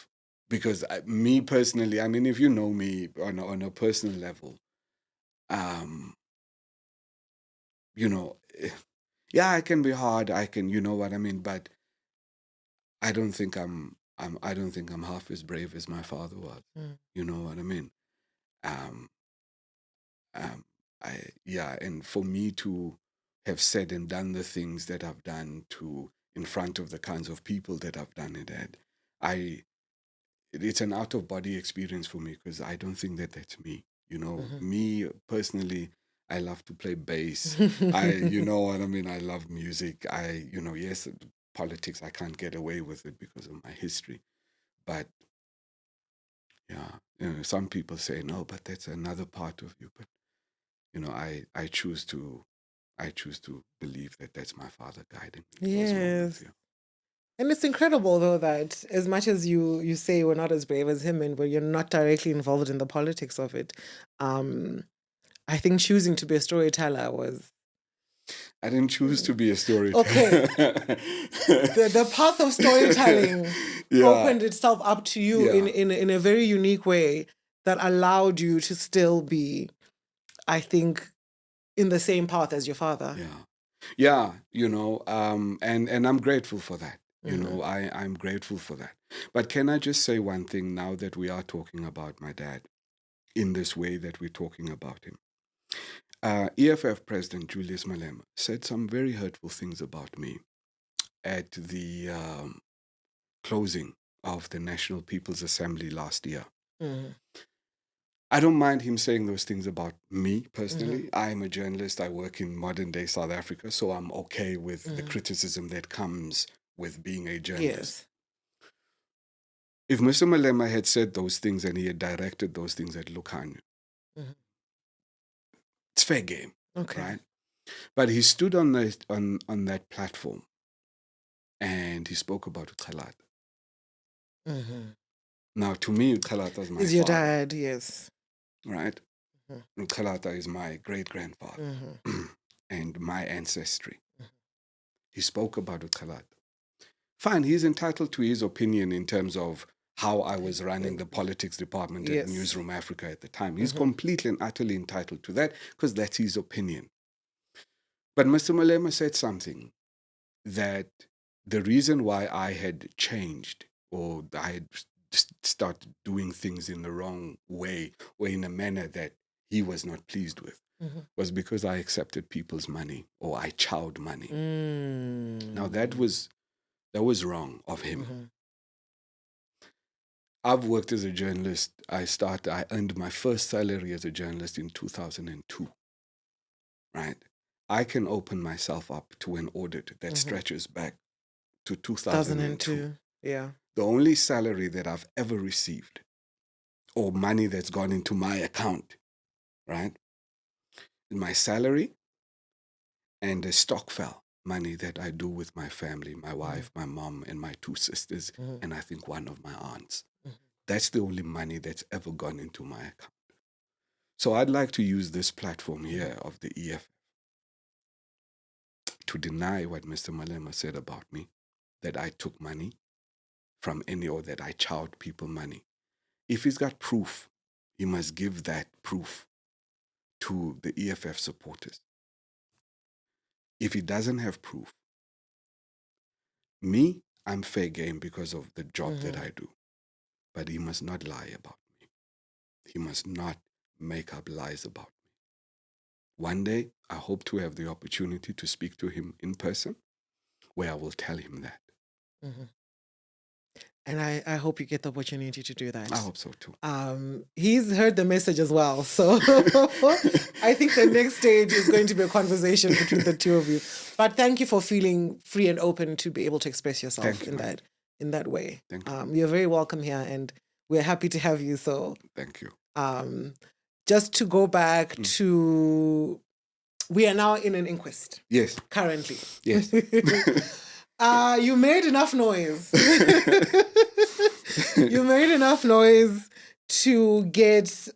Because me personally, if you know me on a personal level, I can be hard. I can, you know what I mean, but I don't think I'm half as brave as my father was. You know what I mean? And for me to have said and done the things that I've done in front of the kinds of people that I've done it at, it's an out of body experience for me, because I don't think that that's me. Me personally, I love to play bass. You know what I mean? I love music. Yes, politics, I can't get away with it because of my history. But some people say, no, but that's another part of you. But, I choose to believe that that's my father guiding me. Yes. And it's incredible, though, that as much as you say we're not as brave as him and you're not directly involved in the politics of it, I think choosing to be a storyteller was... I didn't choose to be a storyteller. Okay. the path of storytelling opened itself up to you in a very unique way that allowed you to still be, I think, in the same path as your father. Yeah. And I'm grateful for that. I'm grateful for that. But can I just say one thing now that we are talking about my dad? in this way that we're talking about him. EFF President Julius Malema said some very hurtful things about me at the closing of the National People's Assembly last year. Mm-hmm. I don't mind him saying those things about me personally. Mm-hmm. I'm a journalist. I work in modern day South Africa, so I'm okay with the criticism that comes with being a journalist. Yes. If Mr. Malema had said those things and he had directed those things at Lukhanyo, it's fair game, right? But he stood on that platform and he spoke about Calata. Now, to me, Calata is my father. Is your dad, yes. Right? Calata is my great-grandfather and my ancestry. He spoke about Calata. Fine, he's entitled to his opinion in terms of how I was running the politics department at Newsroom Africa at the time. He's completely and utterly entitled to that because that's his opinion. But Mr. Malema said something that the reason why I had changed or I had started doing things in the wrong way or in a manner that he was not pleased with was because I accepted people's money or I chowed money. Now that was wrong of him. I've worked as a journalist. I earned my first salary as a journalist in 2002. Right? I can open myself up to an audit that stretches back to 2002. Yeah. The only salary that I've ever received or money that's gone into my account, right? My salary and the stokvel money that I do with my family, my wife, my mom, and my two sisters, and I think one of my aunts. That's the only money that's ever gone into my account. So I'd like to use this platform here of the EFF to deny what Mr. Malema said about me, that I took money from any or that I chowed people money. If he's got proof, he must give that proof to the EFF supporters. If he doesn't have proof, me, I'm fair game because of the job that I do. But he must not lie about me. He must not make up lies about me. One day, I hope to have the opportunity to speak to him in person, where I will tell him that. And I hope you get the opportunity to do that. I hope so too. He's heard the message as well. So I think the next stage is going to be a conversation between the two of you. But thank you for feeling free and open to be able to express yourself in that way. Thank you. You're very welcome here and we're happy to have you. So thank you. Just to go back to, we are now in an inquest. Yes. Currently. Yes. You made enough noise. You made enough noise to get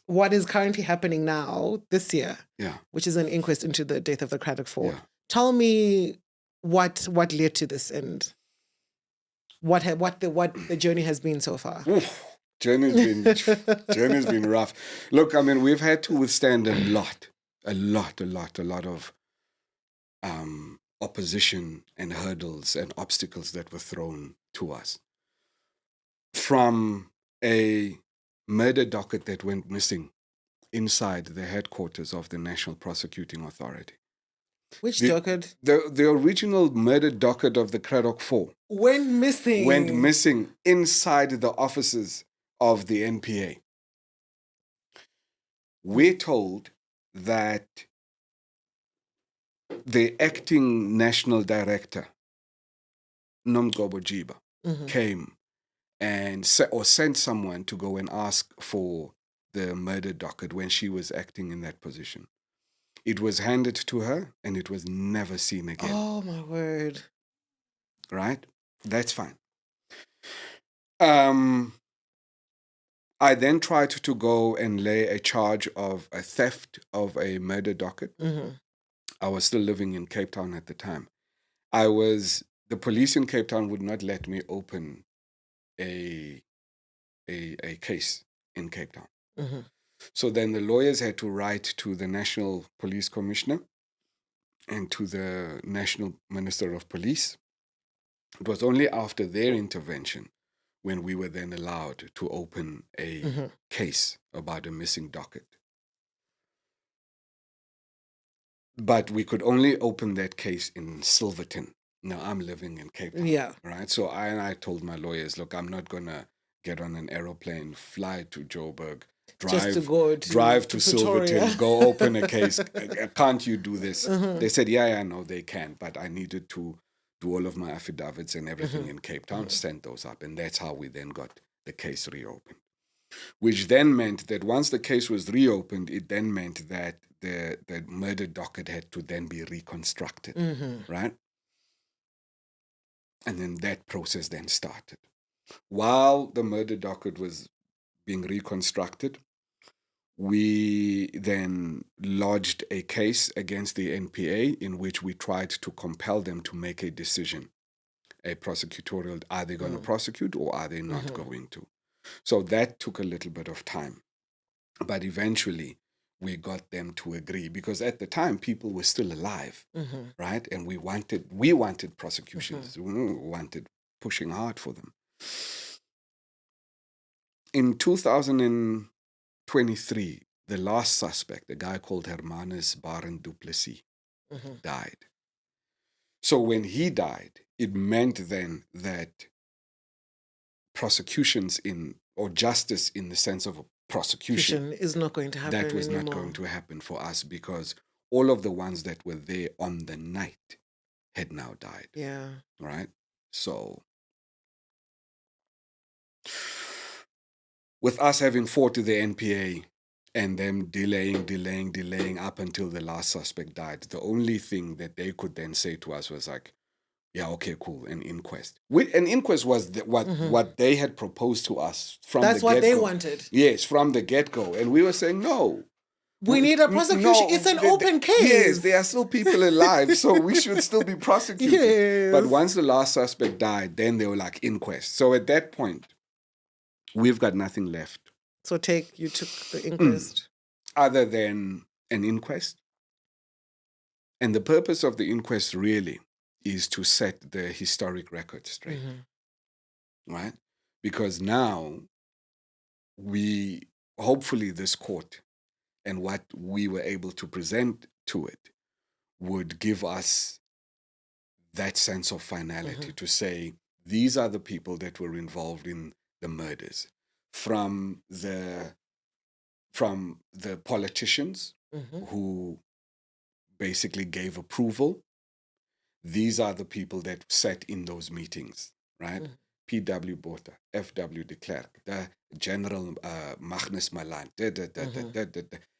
what is currently happening now this year. Yeah. Which is an inquest into the death of the Cradock Fort. Yeah. Tell me what led to this and what the journey has been so far. Oof. Journey's been rough. Look, I mean, we've had to withstand a lot of opposition and hurdles and obstacles that were thrown to us. From a murder docket that went missing inside the headquarters of the National Prosecuting Authority. Which docket? The original murder docket of the Cradock Fort went missing inside the offices of the NPA. We're told that the acting national director, Nomgcobo Jiba, came and sent someone to go and ask for the murder docket when she was acting in that position. It was handed to her and it was never seen again. Oh, my word. Right? That's fine. I then tried to go and lay a charge of a theft of a murder docket. I was still living in Cape Town at the time. The police in Cape Town would not let me open a case in Cape Town. So then the lawyers had to write to the National Police Commissioner and to the National Minister of Police. It was only after their intervention when we were then allowed to open a case about a missing docket. But we could only open that case in Silverton. Now, I'm living in Cape Town, right? So I told my lawyers, look, I'm not going to get on an aeroplane, fly to Joburg, drive to Silverton, go open a case. Can't you do this? They said, yeah, no, they can. But I needed to do all of my affidavits and everything in Cape Town, send those up. And that's how we then got the case reopened. Which then meant that once the case was reopened, it then meant that the murder docket had to then be reconstructed, right? And then that process then started. While the murder docket was being reconstructed, we then lodged a case against the NPA in which we tried to compel them to make a decision, a prosecutorial, are they going to prosecute or are they not going to? So that took a little bit of time. But eventually, we got them to agree because at the time, people were still alive, right? And we wanted prosecutions. We wanted pushing hard for them. In 2023, the last suspect, a guy called Hermanus Baron Duplessis, died. So when he died, it meant then that prosecutions or justice in the sense of a prosecution is not going to happen. That was anymore. not going to happen for us because all of the ones that were there on the night had now died. Yeah. Right? So with us having fought to the NPA and them delaying up until the last suspect died, the only thing that they could then say to us was like, yeah, okay, cool, an inquest. An inquest was what they had proposed to us from the get-go. That's what they wanted. Yes, from the get-go. And we were saying, no. We need a prosecution. No, it's an open case. Yes, there are still people alive, so we should still be prosecuted. Yes. But once the last suspect died, then they were like, inquest. So at that point, we've got nothing left. So you took the inquest. Other than an inquest. And the purpose of the inquest really is to set the historic record straight. Right? Because now hopefully this court and what we were able to present to it would give us that sense of finality to say, these are the people that were involved in the murders. From the politicians who basically gave approval, these are the people that sat in those meetings, right? P.W. Botha, F.W. de Klerk, the General Magnus Malan,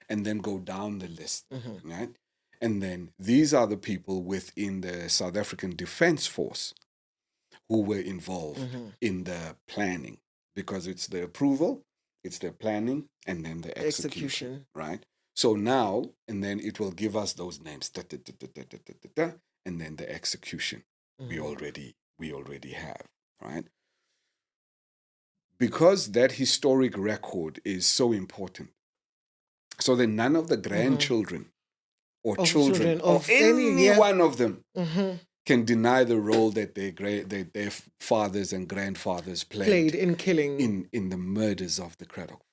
and then go down the list, right? And then these are the people within the South African Defence Force who were involved in the planning, because it's the approval, it's the planning, and then the execution. Right? So now, and then it will give us those names, and then the execution we already have, right? Because that historic record is so important, so that none of the grandchildren or children of any one of them can deny the role that their fathers and grandfathers played in killing in the murders of the Craddock,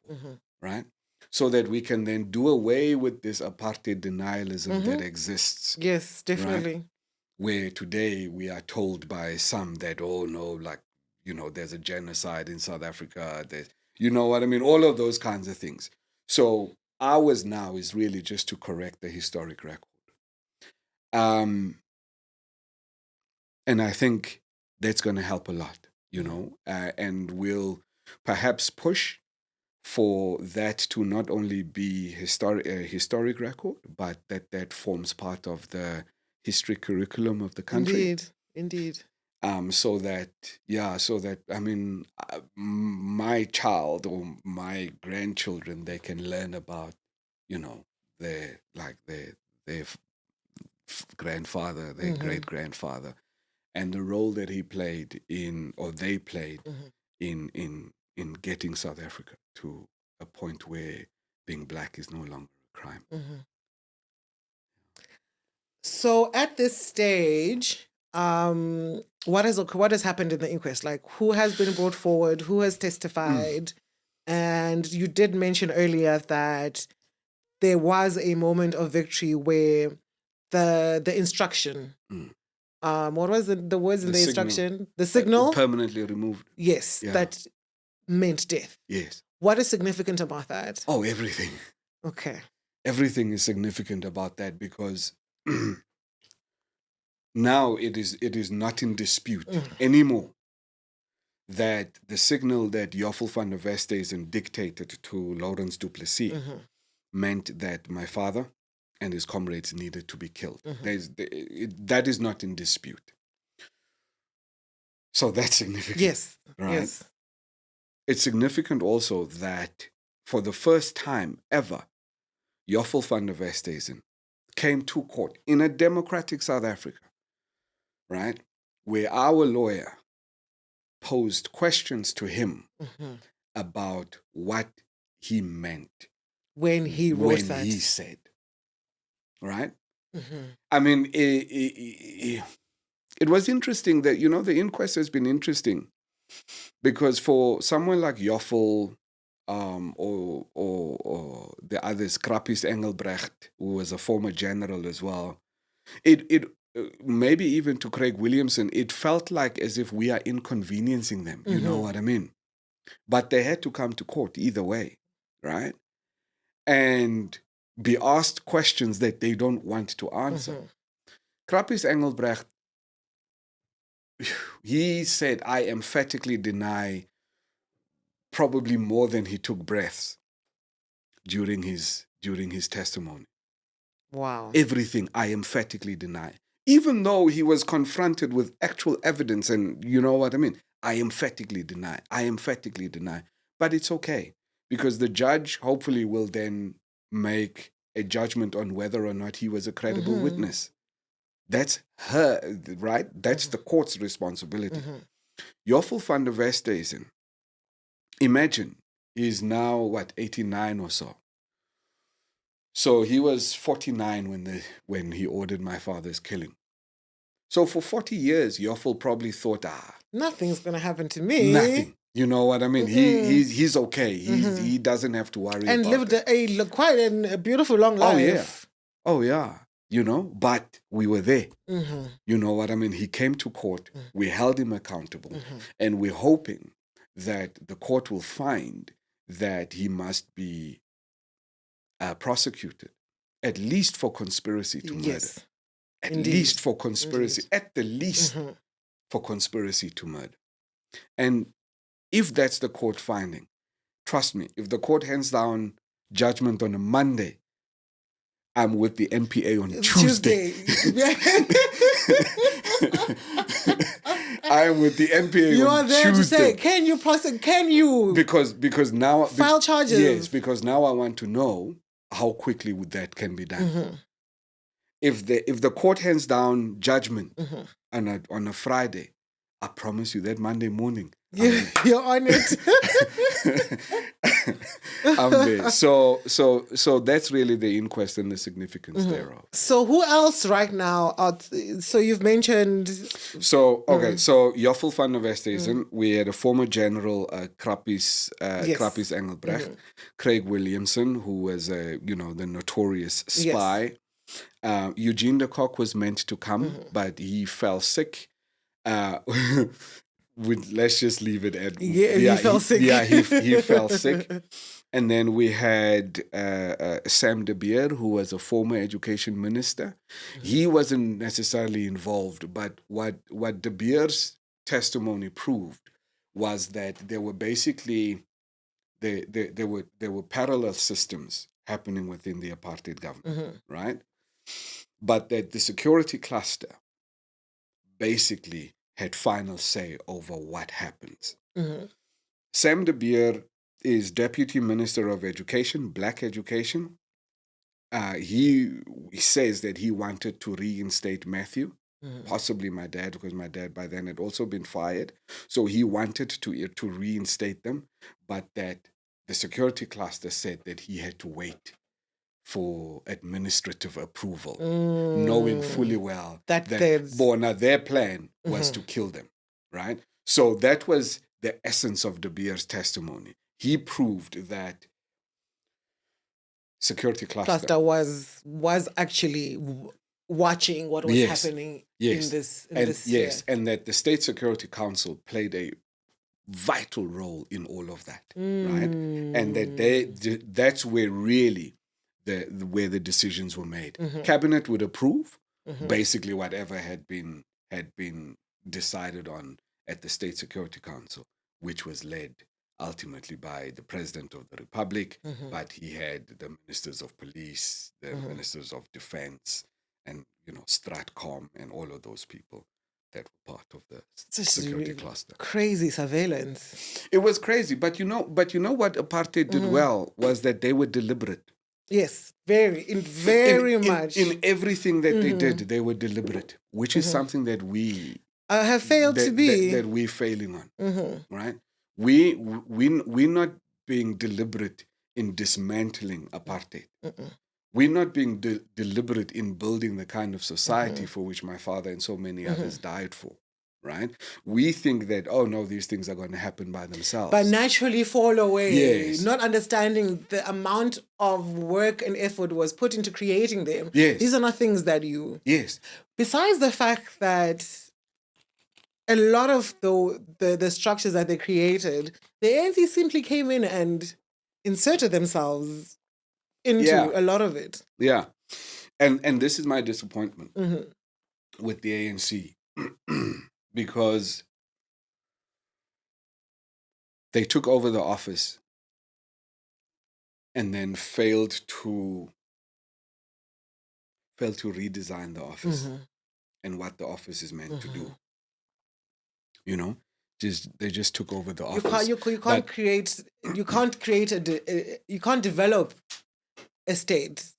right? So that we can then do away with this apartheid denialism that exists. Yes, definitely. Right? Where today we are told by some that, oh no, like, there's a genocide in South Africa. You know what I mean? All of those kinds of things. So ours now is really just to correct the historic record. And I think that's going to help a lot, and we'll perhaps push for that to not only be a historic record, but that forms part of the history curriculum of the country. Indeed. So that my child or my grandchildren, they can learn about, their grandfather, their great grandfather, and the role that they played in getting South Africa to a point where being black is no longer a crime. So at this stage, what has happened in the inquest? Like, who has been brought forward? Who has testified? And you did mention earlier that there was a moment of victory where the instruction, what was the words in the instruction? The signal permanently removed. Yes, that meant death. Yes. What is significant about that? Oh, everything. Okay. Everything is significant about that because now it is not in dispute anymore that the signal that Joffel van der Westhuizen dictated to Lawrence du Plessis meant that my father and his comrades needed to be killed. That is not in dispute. So that's significant. Yes. Right? Yes. It's significant also that for the first time ever, Joffel van der Westhuizen came to court in a democratic South Africa, right, where our lawyer posed questions to him about what he meant when he wrote that. He said, right? I mean, it was interesting that, the inquest has been interesting because for someone like Joffel or the others, Krappies Engelbrecht, who was a former general as well, it maybe even to Craig Williamson, it felt like as if we are inconveniencing them. You know what I mean? But they had to come to court either way, right? And be asked questions that they don't want to answer. Krappies Engelbrecht, he said, I emphatically deny probably more than he took breaths during his testimony. Wow. Everything I emphatically deny. Even though he was confronted with actual evidence and you know what I mean, I emphatically deny. But it's okay because the judge hopefully will then make a judgment on whether or not he was a credible witness. That's her, right? That's the court's responsibility. Joffel van der Westhuizen, imagine, he's now, 89 or so. So he was 49 when he ordered my father's killing. So for 40 years, Joffel probably thought, nothing's going to happen to me. Nothing. You know what I mean? He's okay. He doesn't have to worry and about lived quite a beautiful long life. Oh, yeah. But we were there. You know what I mean? He came to court. We held him accountable. And we're hoping that the court will find that he must be prosecuted, at least for conspiracy to murder. Yes. At least for conspiracy. At the least for conspiracy to murder. And if that's the court finding, trust me, if the court hands down judgment on a Monday, I'm with the NPA on Tuesday. I'm with the NPA you on Tuesday. You are there to say, can you prosecute? Can you? Because now file charges. Yes, because now I want to know how quickly that can be done. If the court hands down judgment on a Friday, I promise you that Monday morning, you're on it. I'm there. So that's really the inquest and the significance thereof. So who else right now? So you've mentioned. So Joffel van der Westhuizen, we had a former general, Krappies Engelbrecht, Craig Williamson, who was the notorious spy. Yes. Eugene de Kock was meant to come, but he fell sick. Let's just leave it at he fell sick. Yeah, he fell sick. And then we had Sam de Beer, who was a former education minister. He wasn't necessarily involved, but what de Beer's testimony proved was that there were basically there were parallel systems happening within the apartheid government, right? But that the security cluster basically had final say over what happens. Sam de Beer is Deputy Minister of Education, Black Education. He says that he wanted to reinstate Matthew, possibly my dad, because my dad by then had also been fired. So he wanted to reinstate them, but that the security cluster said that he had to wait for administrative approval, knowing fully well that their plan was to kill them, right? So that was the essence of De Beer's testimony. He proved that security cluster was actually watching what was happening in this sphere. And that the State Security Council played a vital role in all of that, right? And that that's where really where the decisions were made. Cabinet would approve basically whatever had been decided on at the State Security Council, which was led ultimately by the President of the Republic, but he had the ministers of police, the ministers of defense, and Stratcom and all of those people that were part of the security cluster. Crazy surveillance. It was crazy, but you know what apartheid did well was that they were deliberate. Yes, very much. In everything that they did, they were deliberate, which is something that we have failed to be. That we're failing on, right? We're not being deliberate in dismantling apartheid. We're not being deliberate in building the kind of society for which my father and so many others died for, right? We think that, oh no, these things are going to happen by themselves. But naturally fall away, not understanding the amount of work and effort was put into creating them. Yes. These are not things that you... Yes. Besides the fact that a lot of the structures that they created, the ANC simply came in and inserted themselves into a lot of it. Yeah. And this is my disappointment with the ANC because they took over the office and then failed to redesign the office and what the office is meant to do. They just took over the office. You can't develop a state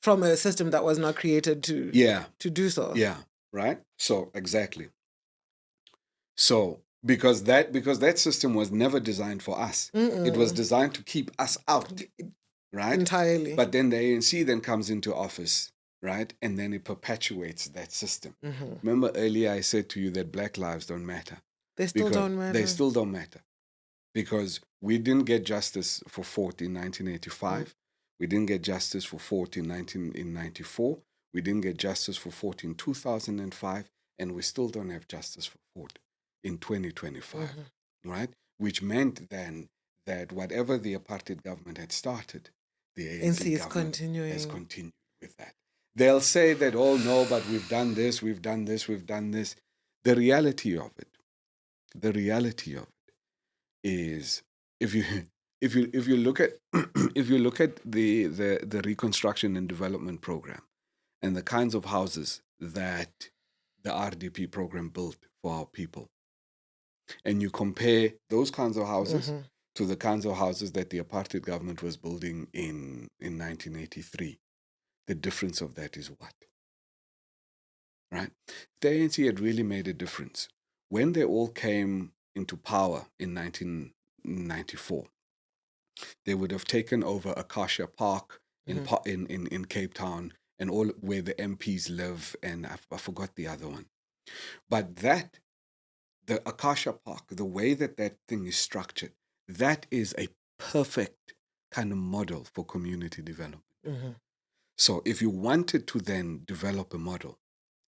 from a system that was not created to do so. Yeah, right? So exactly. So because that system was never designed for us. It was designed to keep us out. Right? Entirely. But then the ANC then comes into office, right? And then it perpetuates that system. Remember earlier I said to you that Black lives don't matter. They still don't matter. They still don't matter. Because we didn't get justice for Fort in 1985. We didn't get justice for Fort in 1994. We didn't get justice for Fort in 2005. And we still don't have justice for Fort in 2025. Right? Which meant then that whatever the apartheid government had started, the ANC government has continued with that. They'll say that, oh no, but we've done this, we've done this, we've done this. The reality of it is, if you look at the reconstruction and development program and the kinds of houses that the RDP program built for our people, and you compare those kinds of houses to the kinds of houses that the apartheid government was building in 1983, the difference of that is what? Right? The ANC had really made a difference. When they all came into power in 1994, they would have taken over Acacia Park in Cape Town and all where the MPs live, and I forgot the other one. But the Acacia Park, the way that thing is structured, that is a perfect kind of model for community development. So if you wanted to then develop a model,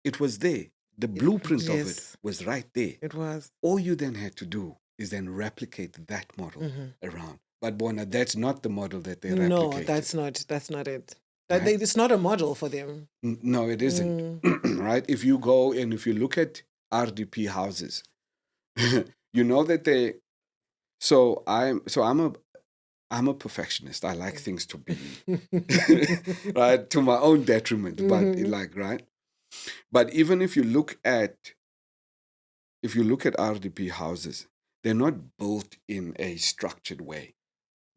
it was there. The blueprint of it was right there. It was. All you then had to do is then replicate that model around. But Bona, that's not the model that they replicated. No, that's not it. Right? It's not a model for them. No, it isn't. Right? If you go and if you look at RDP houses, you know that they. So I'm a perfectionist. I like things to be right to my own detriment, but right. But even if you look at RDP houses, they're not built in a structured way.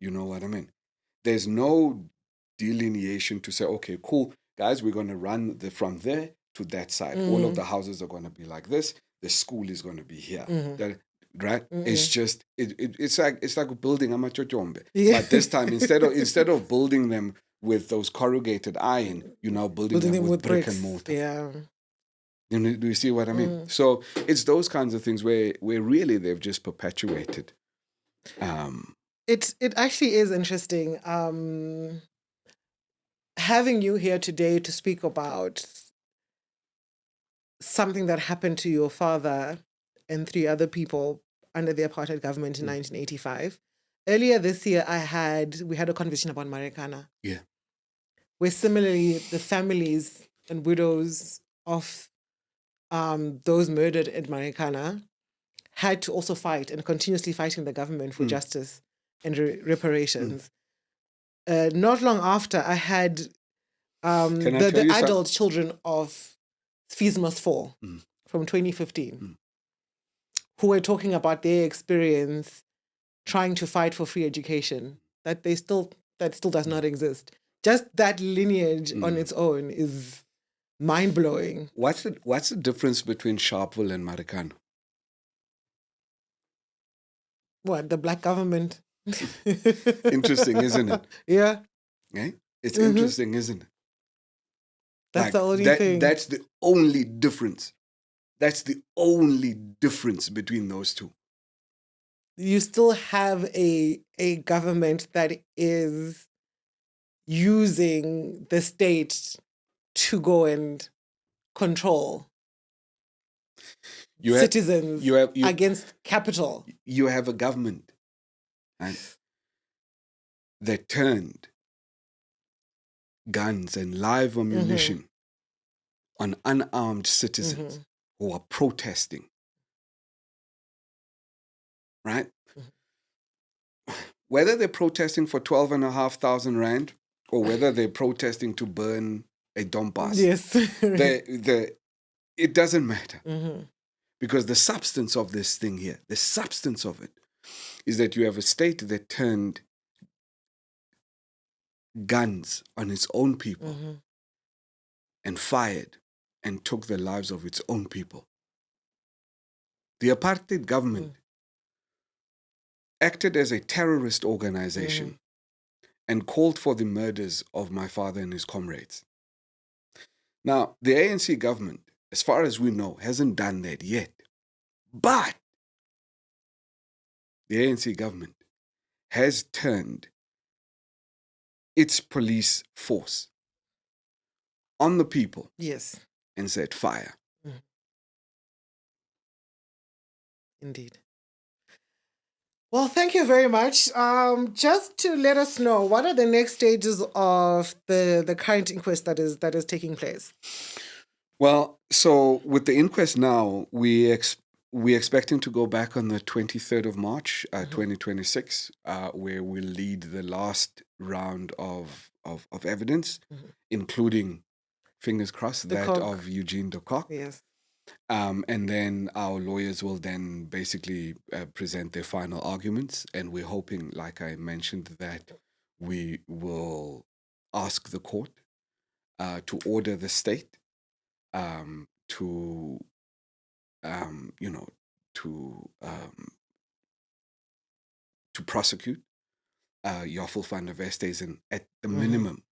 You know what I mean? There's no delineation to say, okay, cool, guys, we're going to run from there to that side. All of the houses are going to be like this. The school is going to be here. Right? It's just it's like building a machochombe. But this time instead of building them with those corrugated iron, you're now building them with brick and mortar. Yeah. Do you see what I mean? So it's those kinds of things where really they've just perpetuated. It actually is interesting having you here today to speak about something that happened to your father and 3 other people under the apartheid government in 1985. Earlier this year, we had a conversation about Marikana. Yeah. Where similarly the families and widows of those murdered at Marikana had to also fight and continuously fighting the government for justice and reparations. Not long after, I had the adult children of Feesmouth 4 from 2015 who were talking about their experience trying to fight for free education that still does not exist. Just that lineage on its own is mind-blowing. What's the difference between Sharpeville and Marikana? What, the black government? Interesting, isn't it? Yeah. Okay? It's interesting, isn't it? That's the only thing. That's the only difference. That's the only difference between those two. You still have a government that is using the state to go and control citizens against capital. You have a government, right, that turned guns and live ammunition on unarmed citizens who are protesting. Right? Whether they're protesting for 12,500 rand or whether they're protesting to burn a Dompas, yes, it doesn't matter. Because the substance of this thing here, the substance of it, is that you have a state that turned guns on its own people and fired and took the lives of its own people. The apartheid government acted as a terrorist organization and called for the murders of my father and his comrades. Now, the ANC government, as far as we know, hasn't done that yet. But the ANC government has turned its police force on the people. Yes. And said, fire. Indeed. Well, thank you very much. Just to let us know, what are the next stages of the current inquest that is taking place? Well, so with the inquest now, we're expecting to go back on the 23rd of March, 2026, where we'll lead the last round of evidence, including, fingers crossed, of Eugene de Kock. Yes. And then our lawyers will then basically present their final arguments. And we're hoping, like I mentioned, that we will ask the court to order the state to prosecute Yoffel van der Westhuizen at the minimum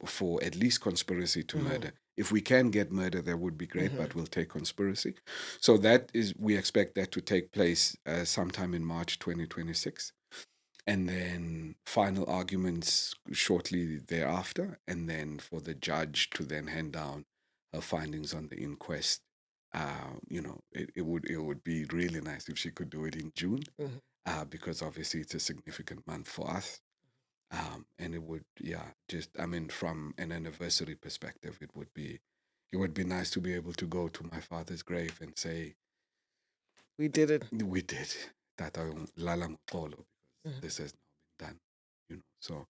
for at least conspiracy to murder. If we can get murder, that would be great, but we'll take conspiracy. So we expect that to take place sometime in March 2026. And then final arguments shortly thereafter. And then for the judge to then hand down her findings on the inquest. It would be really nice if she could do it in June, because obviously it's a significant month for us. And it would, from an anniversary perspective, it would be nice to be able to go to my father's grave and say, we did it. We did. This has not been done. So.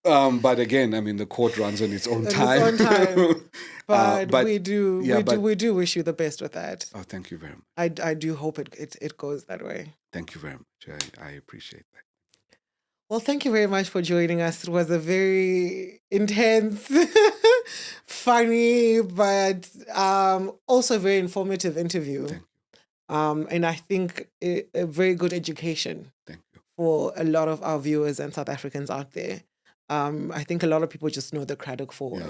But again, the court runs on its own time. But we do wish you the best with that. Oh, thank you very much. I do hope it goes that way. Thank you very much. I appreciate that. Well, thank you very much for joining us. It was a very intense, funny, but also very informative interview. Thank you. And I think a very good education Thank you. for a lot of our viewers and South Africans out there. I think a lot of people just know the Craddock Four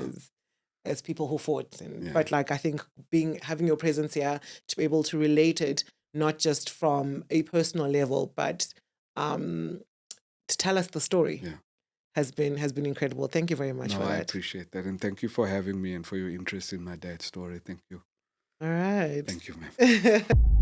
as people who fought, but like I think having your presence here to be able to relate it not just from a personal level, but to tell us the story has been incredible. Thank you very much for that. I appreciate that, and thank you for having me and for your interest in my dad's story. Thank you. All right. Thank you, ma'am.